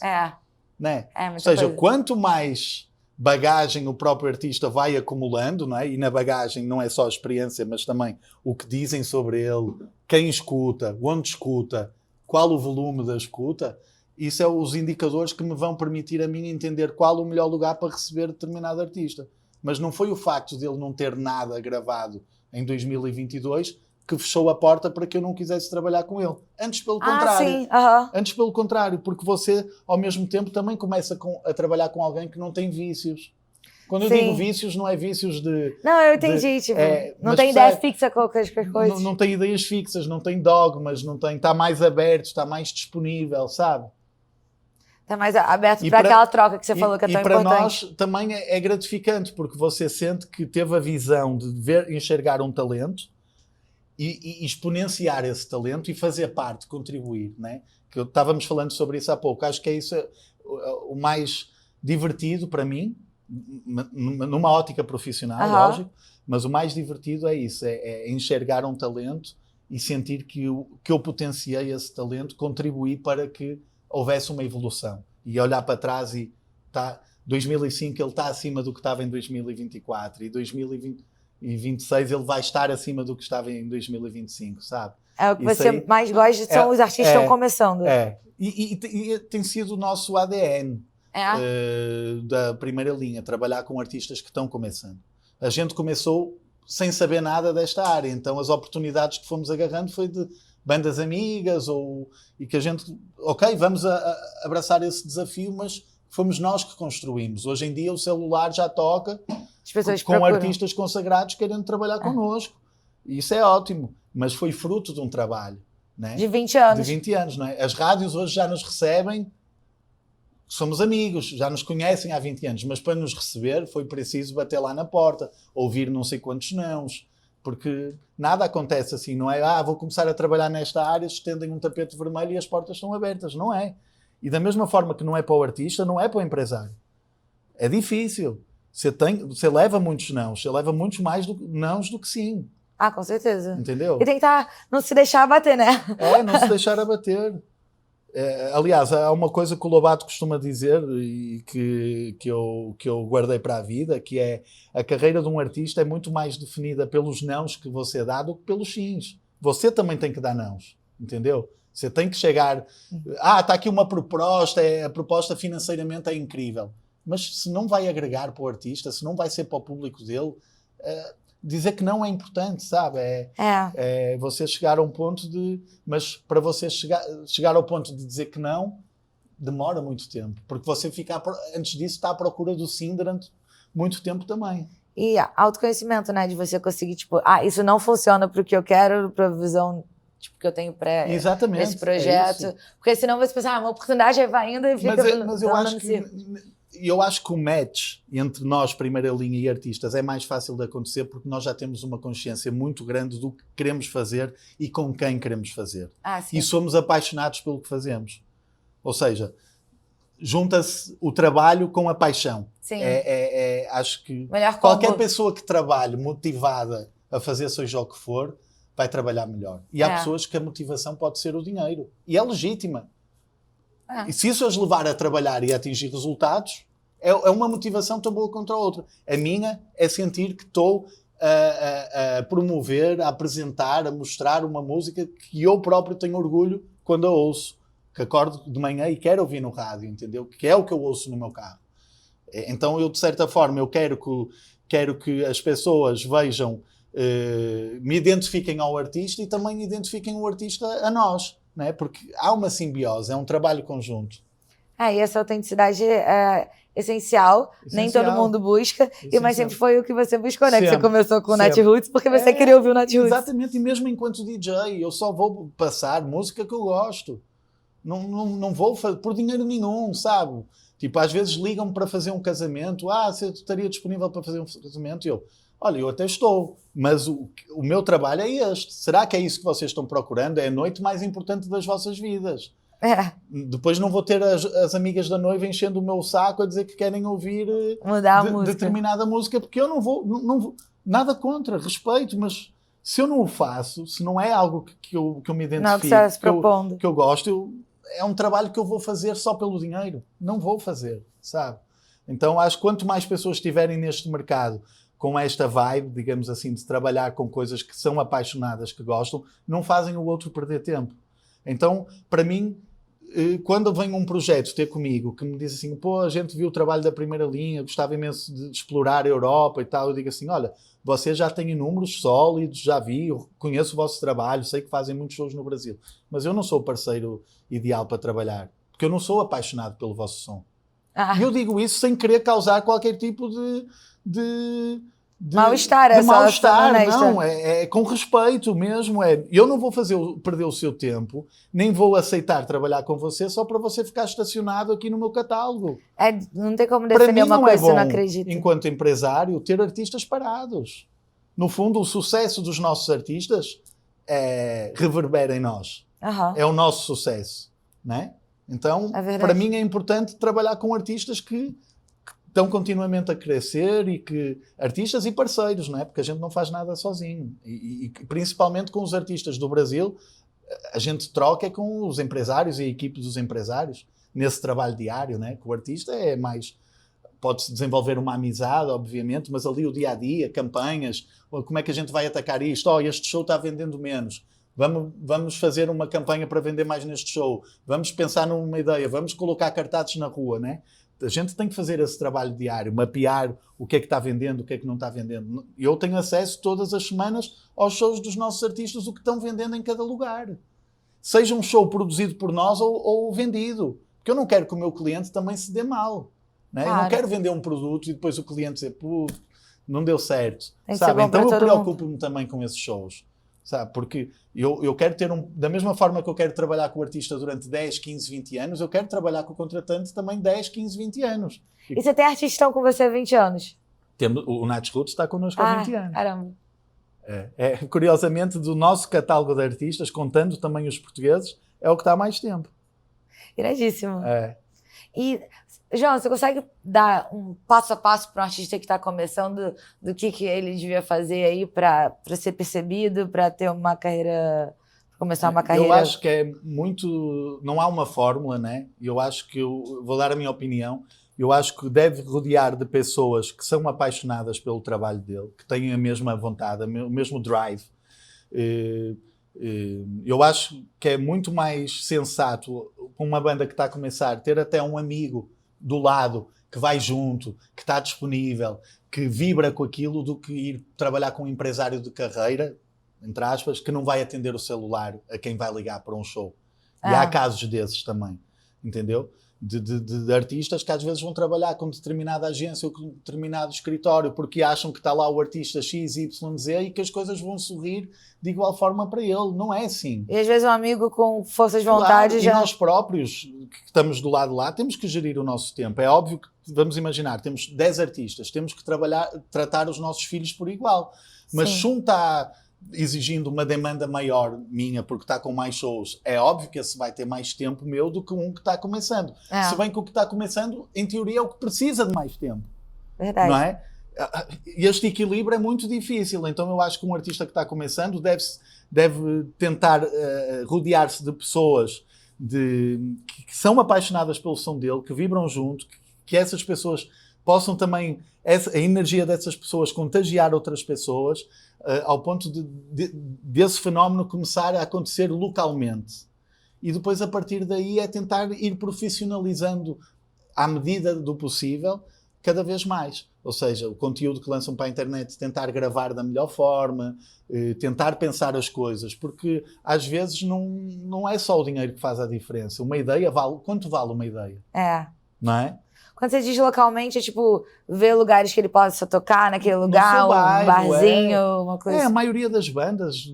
Né? Ou seja, quanto mais bagagem o próprio artista vai acumulando, não é? E na bagagem não é só a experiência, mas também o que dizem sobre ele, quem escuta, onde escuta, qual o volume da escuta, isso é os indicadores que me vão permitir a mim entender qual o melhor lugar para receber determinado artista. Mas não foi o facto de ele não ter nada gravado em 2022 que fechou a porta para que eu não quisesse trabalhar com ele. Antes pelo contrário. Sim. Antes pelo contrário, porque você, ao mesmo tempo, também começa a trabalhar com alguém que não tem vícios. Quando eu digo vícios, não é vícios de... Não, eu entendi, não tem ideia fixa com qualquer coisa. Não tem ideias fixas, não tem dogmas, está mais aberto, está mais disponível, sabe? Está mais aberto para aquela troca que você falou que é tão importante. E para nós também é gratificante, porque você sente que teve a visão de enxergar um talento e exponenciar esse talento e fazer parte, contribuir, né? Que estávamos falando sobre isso há pouco. Acho que é isso o mais divertido para mim, numa ótica profissional, lógico, mas o mais divertido é isso, é enxergar um talento e sentir que eu potenciei esse talento, contribuir para que houvesse uma evolução. E olhar para trás e 2005 ele está acima do que estava em 2024 e 2026 ele vai estar acima do que estava em 2025, sabe? É o que você mais gosta, são os artistas que estão começando. E tem sido o nosso ADN da primeira linha, trabalhar com artistas que estão começando. A gente começou sem saber nada desta área, então as oportunidades que fomos agarrando foi de bandas amigas e que a gente, vamos abraçar esse desafio, mas fomos nós que construímos. Hoje em dia o celular já toca As pessoas com procuram. artistas consagrados querendo trabalhar connosco. E isso é ótimo, mas foi fruto de um trabalho, né? De 20 anos. De 20 anos, não é? As rádios hoje já nos recebem, somos amigos, já nos conhecem há 20 anos, mas para nos receber foi preciso bater lá na porta, ouvir não sei quantos nãos, porque nada acontece assim, não é? Vou começar a trabalhar nesta área, estendem um tapete vermelho e as portas estão abertas, não é? E da mesma forma que não é para o artista, não é para o empresário. É difícil. Você leva muitos nãos, você leva muitos mais nãos do que sim. Com certeza. Entendeu? E tem que não se deixar abater, né? Não se deixar abater. Aliás, há uma coisa que o Lobato costuma dizer e que eu guardei para a vida, que é a carreira de um artista é muito mais definida pelos nãos que você dá do que pelos sims. Você também tem que dar nãos, entendeu? Você tem que chegar... está aqui uma proposta, a proposta financeiramente é incrível. Mas se não vai agregar para o artista, se não vai ser para o público dele... dizer que não é importante, sabe? É você chegar a um ponto de... Mas para você chegar ao ponto de dizer que não, demora muito tempo. Porque você fica, antes disso, está à procura do sim durante muito tempo também. E autoconhecimento, né? De você conseguir, tipo... isso não funciona para o que eu quero, para a visão que eu tenho para esse projeto. Porque senão você pensa, uma oportunidade vai indo e fica... Mas eu acho que o match entre nós, primeira linha e artistas, é mais fácil de acontecer porque nós já temos uma consciência muito grande do que queremos fazer e com quem queremos fazer. Sim. E somos apaixonados pelo que fazemos. Ou seja, junta-se o trabalho com a paixão. Sim. Acho que qualquer pessoa que trabalhe motivada a fazer seja o que for, vai trabalhar melhor. E há pessoas que a motivação pode ser o dinheiro. E é legítima. E se isso as levar a trabalhar e a atingir resultados, é uma motivação tão boa contra a outra. A minha é sentir que estou a promover, a apresentar, a mostrar uma música que eu próprio tenho orgulho quando a ouço. Que acordo de manhã e quero ouvir no rádio, entendeu? Que é o que eu ouço no meu carro. Então eu, de certa forma, eu quero que as pessoas vejam, me identifiquem ao artista e também identifiquem o artista a nós. Não é? Porque há uma simbiose, é um trabalho conjunto. E essa autenticidade é essencial, nem todo mundo busca, mas sempre foi o que você buscou, né? Que você começou com o Nat Roots, porque você queria ouvir o Nat Roots. Exatamente, e mesmo enquanto DJ, eu só vou passar música que eu gosto. Não vou fazer por dinheiro nenhum, sabe? Tipo, às vezes ligam-me para fazer um casamento, se eu estaria disponível para fazer um casamento, e eu... Olha, eu até estou, mas o meu trabalho é este. Será que é isso que vocês estão procurando? É a noite mais importante das vossas vidas. Depois não vou ter as amigas da noiva enchendo o meu saco a dizer que querem ouvir determinada música, porque eu não vou... Nada contra, respeito, mas se eu não o faço, se não é algo que eu me identifico, que eu gosto, é um trabalho que eu vou fazer só pelo dinheiro. Não vou fazer, sabe? Então acho que quanto mais pessoas estiverem neste mercado com esta vibe, digamos assim, de trabalhar com coisas que são apaixonadas, que gostam, não fazem o outro perder tempo. Então, para mim, quando vem um projeto ter comigo que me diz assim, a gente viu o trabalho da primeira linha, gostava imenso de explorar a Europa e tal, eu digo assim, olha, vocês já têm números sólidos, já vi, eu conheço o vosso trabalho, sei que fazem muitos shows no Brasil, mas eu não sou o parceiro ideal para trabalhar, porque eu não sou apaixonado pelo vosso som. E eu digo isso sem querer causar qualquer tipo de mal-estar, não, é com respeito mesmo. Eu não vou perder o seu tempo, nem vou aceitar trabalhar com você só para você ficar estacionado aqui no meu catálogo. Não tem como defender uma coisa que eu não acredito. Enquanto empresário, ter artistas parados. No fundo, o sucesso dos nossos artistas reverbera em nós. É o nosso sucesso, não é? Então, para mim é importante trabalhar com artistas que estão continuamente a crescer artistas e parceiros, não é? Porque a gente não faz nada sozinho. E principalmente com os artistas do Brasil, a gente troca com os empresários e a equipe dos empresários nesse trabalho diário, não é? Que o artista é mais... Pode-se desenvolver uma amizade, obviamente, mas ali o dia-a-dia, campanhas, como é que a gente vai atacar isto? Este show está vendendo menos. Vamos fazer uma campanha para vender mais neste show. Vamos pensar numa ideia. Vamos colocar cartazes na rua, né? A gente tem que fazer esse trabalho diário, mapear o que é que está vendendo, o que é que não está vendendo. Eu tenho acesso todas as semanas aos shows dos nossos artistas, o que estão vendendo em cada lugar. Seja um show produzido por nós ou vendido. Porque eu não quero que o meu cliente também se dê mal. Né? Eu não quero vender um produto e depois o cliente dizer, pô, não deu certo. Sabe? Então eu preocupo-me também com esses shows. Sabe? Porque eu quero ter da mesma forma que eu quero trabalhar com o artista durante 10, 15, 20 anos, eu quero trabalhar com o contratante também 10, 15, 20 anos. E você tem artistão com você há 20 anos? O Nats Roots está connosco há 20 anos. Caramba. Curiosamente, do nosso catálogo de artistas, contando também os portugueses, é o que está há mais tempo. Iradíssimo. E, João, você consegue dar um passo a passo para um artista que está começando do que ele devia fazer aí para ser percebido, para ter uma carreira, começar uma carreira? Eu acho que é muito... Não há uma fórmula, né? Eu acho que eu vou dar a minha opinião. Eu acho que deve rodear de pessoas que são apaixonadas pelo trabalho dele, que têm a mesma vontade, o mesmo drive. Eu acho que é muito mais sensato com uma banda que está a começar ter até um amigo do lado que vai junto, que está disponível, que vibra com aquilo, do que ir trabalhar com um empresário de carreira, entre aspas, que não vai atender o celular a quem vai ligar para um show. E há casos desses também, entendeu? De artistas que às vezes vão trabalhar com determinada agência ou com determinado escritório porque acham que está lá o artista X, Y, Z e que as coisas vão sorrir de igual forma para ele. Não é assim. E às vezes um amigo com forças de vontade já... E nós próprios, que estamos do lado de lá, temos que gerir o nosso tempo. É óbvio que, vamos imaginar, temos 10 artistas, temos que tratar os nossos filhos por igual. Mas se um está exigindo uma demanda maior minha porque está com mais shows, é óbvio que esse vai ter mais tempo meu do que um que está começando. Se bem que o que está começando, em teoria, é o que precisa de mais tempo. Verdade. Não é? E este equilíbrio é muito difícil. Então eu acho que um artista que está começando deve tentar rodear-se de pessoas que são apaixonadas pelo som dele, que vibram junto, que essas pessoas possam também, a energia dessas pessoas contagiar outras pessoas, ao ponto desse fenómeno começar a acontecer localmente. E depois, a partir daí, é tentar ir profissionalizando à medida do possível, cada vez mais. Ou seja, o conteúdo que lançam para a internet, tentar gravar da melhor forma, tentar pensar as coisas, porque às vezes não é só o dinheiro que faz a diferença. Uma ideia vale... Quanto vale uma ideia? Não é? Quando você diz localmente, é tipo, ver lugares que ele possa tocar naquele lugar, bairro, um barzinho, uma coisa. A maioria das bandas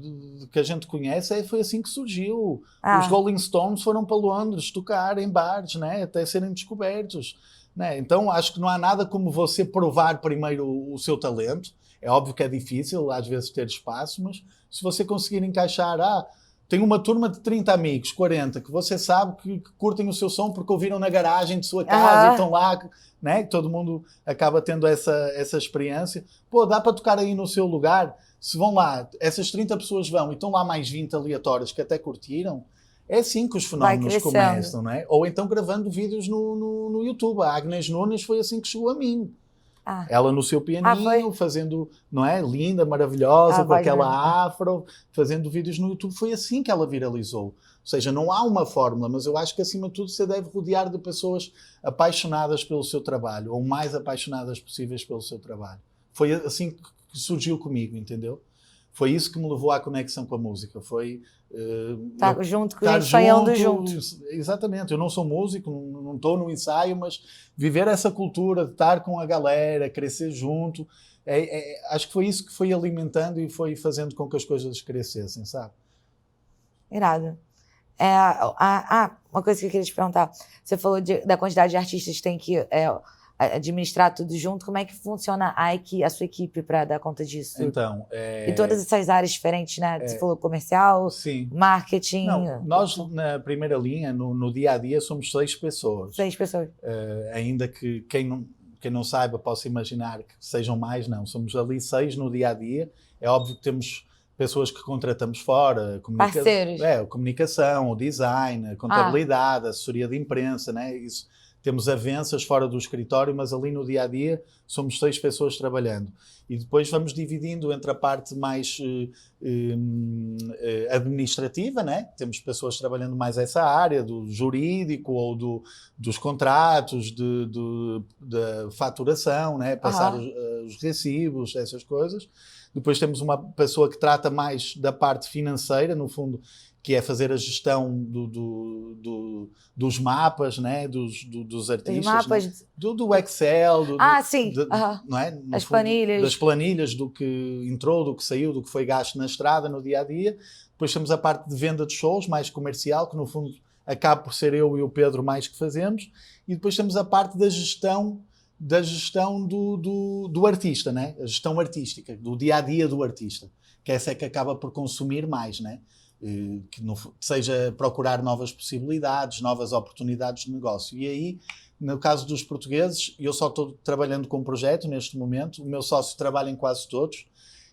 que a gente conhece foi assim que surgiu. Os Rolling Stones foram para Londres tocar em bares, né? Até serem descobertos. Né? Então acho que não há nada como você provar primeiro o seu talento. É óbvio que é difícil, às vezes, ter espaço, mas se você conseguir encaixar... Tem uma turma de 30 amigos, 40, que você sabe que curtem o seu som porque ouviram na garagem de sua casa e estão lá, né? Todo mundo acaba tendo essa experiência. Pô, dá para tocar aí no seu lugar? Se vão lá, essas 30 pessoas vão e estão lá mais 20 aleatórias que até curtiram, é assim que os fenómenos começam, não é? Ou então gravando vídeos no YouTube. A Agnes Nunes foi assim que chegou a mim. Ela no seu pianinho, fazendo, não é? Linda, maravilhosa, com aquela afro, fazendo vídeos no YouTube. Foi assim que ela viralizou. Ou seja, não há uma fórmula, mas eu acho que acima de tudo você deve rodear de pessoas apaixonadas pelo seu trabalho, ou mais apaixonadas possíveis pelo seu trabalho. Foi assim que surgiu comigo, entendeu? Foi isso que me levou à conexão com a música. Foi estar junto com gente, sonhando junto. Exatamente. Eu não sou músico, não estou no ensaio, mas viver essa cultura de estar com a galera, crescer junto, acho que foi isso que foi alimentando e foi fazendo com que as coisas crescessem, sabe? Irado. Uma coisa que eu queria te perguntar. Você falou da quantidade de artistas que tem que administrar tudo junto. Como é que funciona a sua equipe para dar conta disso? Então, E todas essas áreas diferentes, né? Você falou comercial, marketing... Não, nós, na primeira linha, no dia-a-dia, somos 6 pessoas. 6 pessoas. Ainda que quem não saiba possa imaginar que sejam mais, não. Somos ali 6 no dia-a-dia. É óbvio que temos pessoas que contratamos fora. Parceiros. A comunicação, o design, a contabilidade, a assessoria de imprensa, né? Isso. Temos avanças fora do escritório, mas ali no dia-a-dia somos 6 pessoas trabalhando. E depois vamos dividindo entre a parte mais administrativa, né? Temos pessoas trabalhando mais essa área do jurídico ou dos contratos, da faturação, né? Passar os recibos, essas coisas. Depois temos uma pessoa que trata mais da parte financeira, no fundo, que é fazer a gestão dos mapas, né? dos artistas. Os mapas, né? do Excel. Sim. Não é? As planilhas. Das planilhas, do que entrou, do que saiu, do que foi gasto na estrada, no dia-a-dia. Depois temos a parte de venda de shows, mais comercial, que no fundo acaba por ser eu e o Pedro mais que fazemos. E depois temos a parte da gestão do artista, né? A gestão artística, do dia-a-dia do artista. Que essa é que acaba por consumir mais, né? Que seja procurar novas possibilidades, novas oportunidades de negócio. E aí, no caso dos portugueses, eu só estou trabalhando com um projeto neste momento, o meu sócio trabalha em quase todos,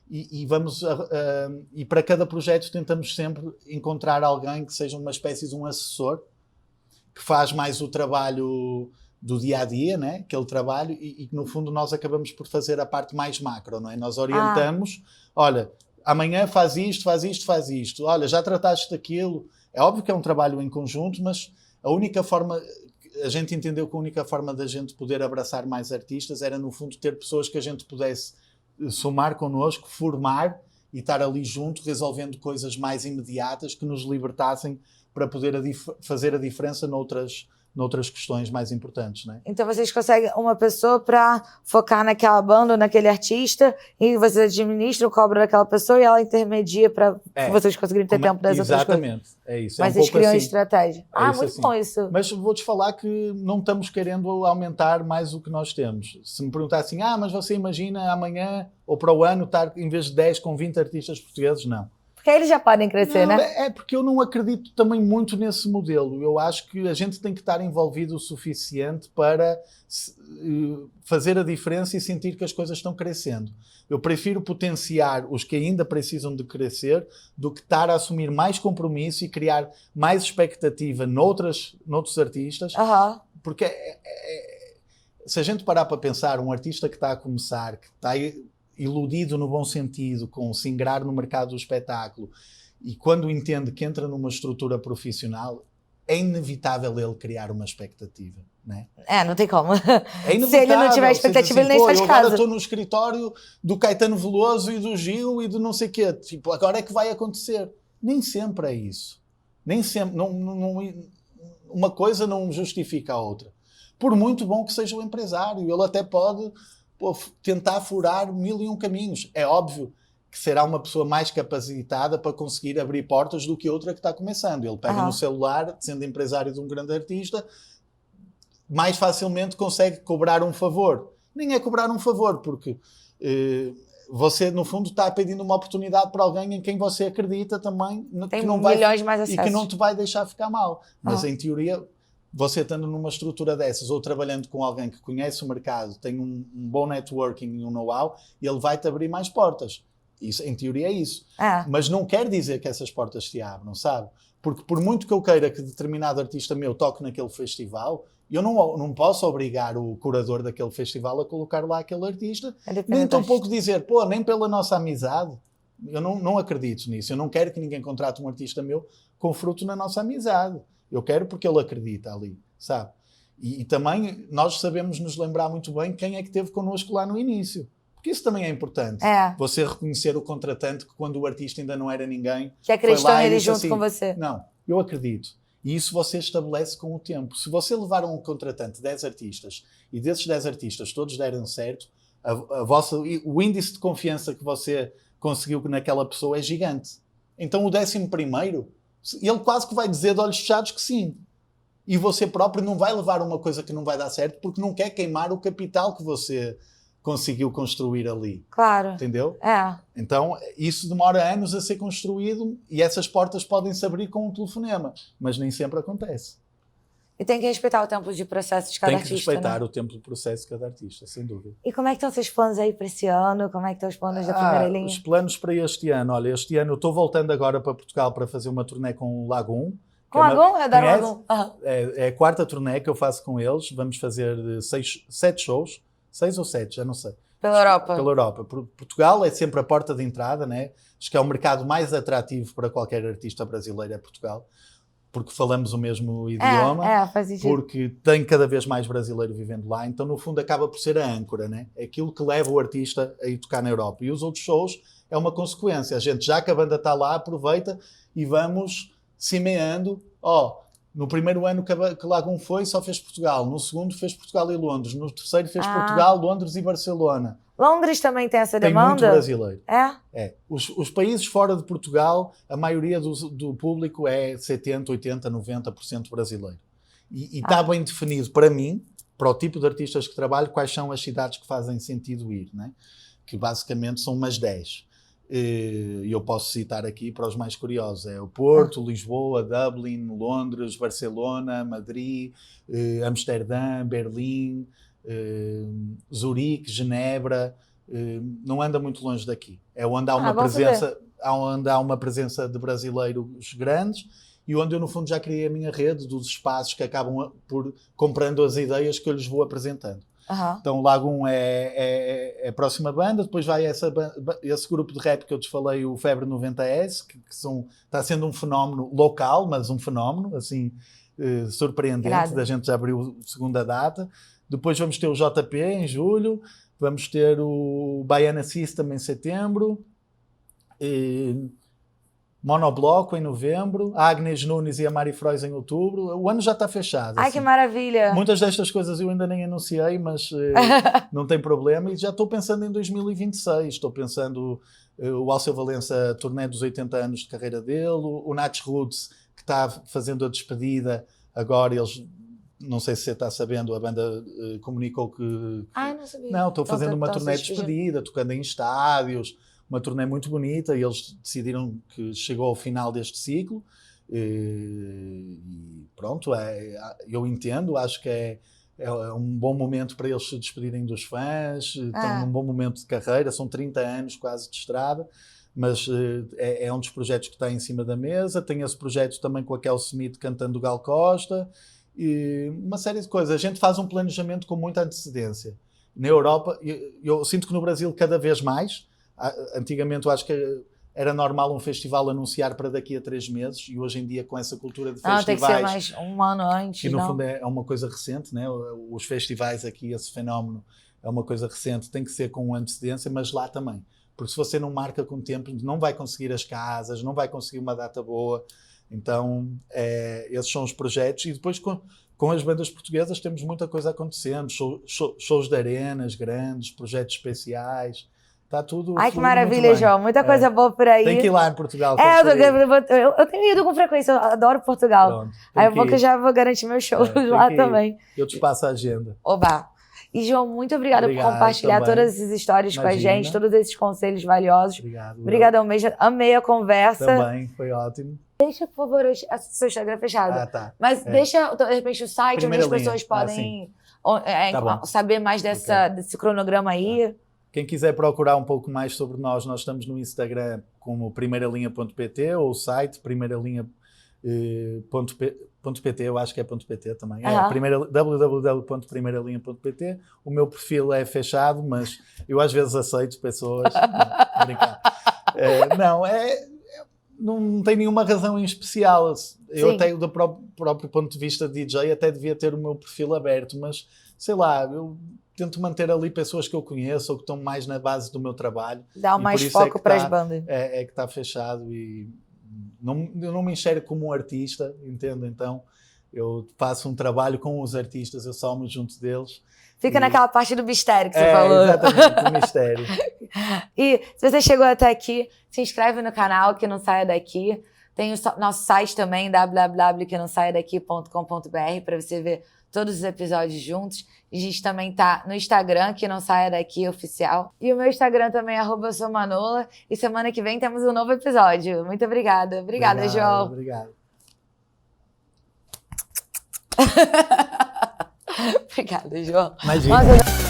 e para cada projeto tentamos sempre encontrar alguém que seja uma espécie de um assessor, que faz mais o trabalho do dia-a-dia, né? Aquele trabalho, e que no fundo nós acabamos por fazer a parte mais macro, não é? Nós orientamos, olha, amanhã faz isto, faz isto, faz isto. Olha, já trataste daquilo. É óbvio que é um trabalho em conjunto, mas a única forma... A gente entendeu que a única forma da gente poder abraçar mais artistas era, no fundo, ter pessoas que a gente pudesse somar connosco, formar e estar ali junto, resolvendo coisas mais imediatas que nos libertassem para poder fazer a diferença noutras questões mais importantes, né? Então vocês conseguem uma pessoa para focar naquela banda ou naquele artista e vocês administram, cobram daquela pessoa e ela intermedia para vocês conseguirem ter tempo das outras coisas. Exatamente, é isso. Mas vocês criam estratégia. Muito assim. Bom isso. Mas vou-te falar que não estamos querendo aumentar mais o que nós temos. Se me perguntar assim, mas você imagina amanhã ou para o ano estar em vez de 10 com 20 artistas portugueses? Não. Porque eles já podem crescer, não, né? É porque eu não acredito também muito nesse modelo. Eu acho que a gente tem que estar envolvido o suficiente para fazer a diferença e sentir que as coisas estão crescendo. Eu prefiro potenciar os que ainda precisam de crescer do que estar a assumir mais compromisso e criar mais expectativa noutros artistas. Porque se a gente parar para pensar, um artista que está a começar, que está iludido no bom sentido, com se ingrar no mercado do espetáculo, e quando entende que entra numa estrutura profissional, é inevitável ele criar uma expectativa, né? Não tem como. É inevitável. Se ele não tiver expectativa, assim, ele nem faz casa. Agora estou no escritório do Caetano Veloso e do Gil e do não sei o quê. Tipo, agora é que vai acontecer. Nem sempre é isso. Nem sempre. Uma coisa não justifica a outra. Por muito bom que seja o empresário, ele até pode tentar furar 1001 caminhos. É óbvio que será uma pessoa mais capacitada para conseguir abrir portas do que outra que está começando. Ele pega no celular, sendo empresário de um grande artista, mais facilmente consegue cobrar um favor. Nem é cobrar um favor, porque você, no fundo, está pedindo uma oportunidade para alguém em quem você acredita também. Tem que não milhões mais acessos. E que não te vai deixar ficar mal. Mas, em teoria... Você estando numa estrutura dessas ou trabalhando com alguém que conhece o mercado, tem um bom networking e um know-how, ele vai-te abrir mais portas. Isso, em teoria é isso. Mas não quer dizer que essas portas se abram, sabe? Porque por muito que eu queira que determinado artista meu toque naquele festival, eu não posso obrigar o curador daquele festival a colocar lá aquele artista, nem tão pouco dizer, nem pela nossa amizade. Eu não acredito nisso. Eu não quero que ninguém contrate um artista meu com fruto na nossa amizade. Eu quero porque ele acredita ali, sabe? E também nós sabemos nos lembrar muito bem quem é que esteve connosco lá no início. Porque isso também é importante. Você reconhecer o contratante que quando o artista ainda não era ninguém... Que acreditou nele junto com você. Não, eu acredito. E isso você estabelece com o tempo. Se você levar um contratante 10 artistas e desses 10 artistas todos deram certo, o índice de confiança que você conseguiu naquela pessoa é gigante. Então o 11º... ele quase que vai dizer de olhos fechados que sim. E você próprio não vai levar uma coisa que não vai dar certo porque não quer queimar o capital que você conseguiu construir ali. Claro. Entendeu? Então, isso demora anos a ser construído e essas portas podem se abrir com um telefonema. Mas nem sempre acontece. E tem que respeitar o tempo de processo de cada artista, Tem que respeitar, né? O tempo de processo de cada artista, sem dúvida. E como é que estão os seus planos aí para esse ano? Como é que estão os planos da primeira linha? Os planos para este ano. Olha, este ano eu estou voltando agora para Portugal para fazer uma turnê com o Lagoon. Com o Lagoon? Eu adoro o Lagoon. É a 4ª turnê que eu faço com eles. Vamos fazer 7 shows. 6 ou 7, já não sei. Pela Europa. Pela Europa. Portugal é sempre a porta de entrada, né? Acho que é o mercado mais atrativo para qualquer artista brasileiro, é Portugal. Porque falamos o mesmo idioma, faz sentido. porque tem cada vez mais brasileiro vivendo lá, então no fundo acaba por ser a âncora, né? É aquilo que leva o artista a ir tocar na Europa. E os outros shows é uma consequência. A gente, já que a banda está lá, aproveita e vamos semeando. No primeiro ano que Lagoon foi, só fez Portugal. No segundo fez Portugal e Londres. No terceiro fez Portugal, Londres e Barcelona. Londres também tem essa Tem demanda? muito brasileiro. É? Os países fora de Portugal, a maioria do público é 70%, 80%, 90% brasileiro. E está bem definido para mim, para o tipo de artistas que trabalho, quais são as cidades que fazem sentido ir, né? Que basicamente são umas 10. E eu posso citar aqui para os mais curiosos. É o Porto, Lisboa, Dublin, Londres, Barcelona, Madrid, Amsterdã, Berlim, Zurique, Genebra. Não anda muito longe daqui. É onde há uma presença de brasileiros grandes e onde eu, no fundo, já criei a minha rede dos espaços que acabam por comprando as ideias que eu lhes vou apresentando. Então o Lagoon é a próxima banda, depois vai esse grupo de rap que eu te falei, o Febre 90S, que está sendo um fenómeno local, mas um fenómeno assim surpreendente. Da gente já abriu a segunda data. Depois vamos ter o JP em julho, vamos ter o Baiana System em setembro, Monobloco em novembro, a Agnes Nunes e a Mari Frois em outubro. O ano já está fechado. Ai, que maravilha! Muitas destas coisas eu ainda nem anunciei, mas não tem problema. E já estou pensando em 2026. Estou pensando o Alceu Valença, turnê dos 80 anos de carreira dele, o Nats Roots, que está fazendo a despedida agora. Eles, não sei se você está sabendo, a banda comunicou que... não sabia. Não, estou fazendo uma turnê de despedida, tocando em estádios. Uma turnê muito bonita e eles decidiram que chegou ao final deste ciclo e pronto, eu entendo, acho que é um bom momento para eles se despedirem dos fãs, estão num bom momento de carreira, são 30 anos quase de estrada, mas é um dos projetos que está em cima da mesa. Tem esse projeto também com a Kel Smith cantando o Gal Costa e uma série de coisas. A gente faz um planejamento com muita antecedência. Na Europa, eu sinto que no Brasil cada vez mais. Antigamente eu acho que era normal um festival anunciar para daqui a 3 meses e hoje em dia com essa cultura de festivais... tem que ser mais um ano antes. Que no fundo é uma coisa recente, né? Os festivais aqui, esse fenómeno é uma coisa recente, tem que ser com antecedência, mas lá também. Porque se você não marca com tempo, não vai conseguir as casas, não vai conseguir uma data boa. Então, esses são os projetos. E depois com as bandas portuguesas temos muita coisa acontecendo. Shows de arenas grandes, projetos especiais... Está tudo. Ai, que maravilha, João. Muita coisa boa por aí. Tem que ir lá em Portugal. Eu tenho ido com frequência, eu adoro Portugal. Pronto, aí eu já vou garantir meus shows lá também. Eu te passo a agenda. Oba! E, João, muito obrigada por compartilhar todas essas histórias com a gente, todos esses conselhos valiosos. Obrigado. Obrigadão mesmo. Amei a conversa. Também, foi ótimo. Deixa, por favor, seu Instagram fechado. Tá. Mas deixa, de repente, o site onde as pessoas podem saber mais desse cronograma aí. Quem quiser procurar um pouco mais sobre nós estamos no Instagram como primeiralinha.pt ou o site primeiralinha.pt, eu acho que é .pt também, www.primeiralinha.pt. O meu perfil é fechado, mas eu às vezes aceito pessoas. Brincar. Não tem nenhuma razão em especial. Eu até do próprio ponto de vista de DJ até devia ter o meu perfil aberto, mas sei lá, eu tento manter ali pessoas que eu conheço ou que estão mais na base do meu trabalho. Dá mais foco para as bandas. É que está fechado e eu não me enxergo como um artista, entendo? Então eu faço um trabalho com os artistas, eu somo junto deles. Fica naquela parte do mistério que você falou. Exatamente, o mistério. E se você chegou até aqui, se inscreve no canal que não saia daqui. Tem o nosso site também, www.quenãosaiadaqui.com.br, para você ver todos os episódios juntos. A gente também tá no Instagram, que não saia daqui, oficial. E o meu Instagram também é @soumanola. E semana que vem temos um novo episódio. Muito obrigada. Obrigada, João. Obrigado. Obrigada, João. Imagina.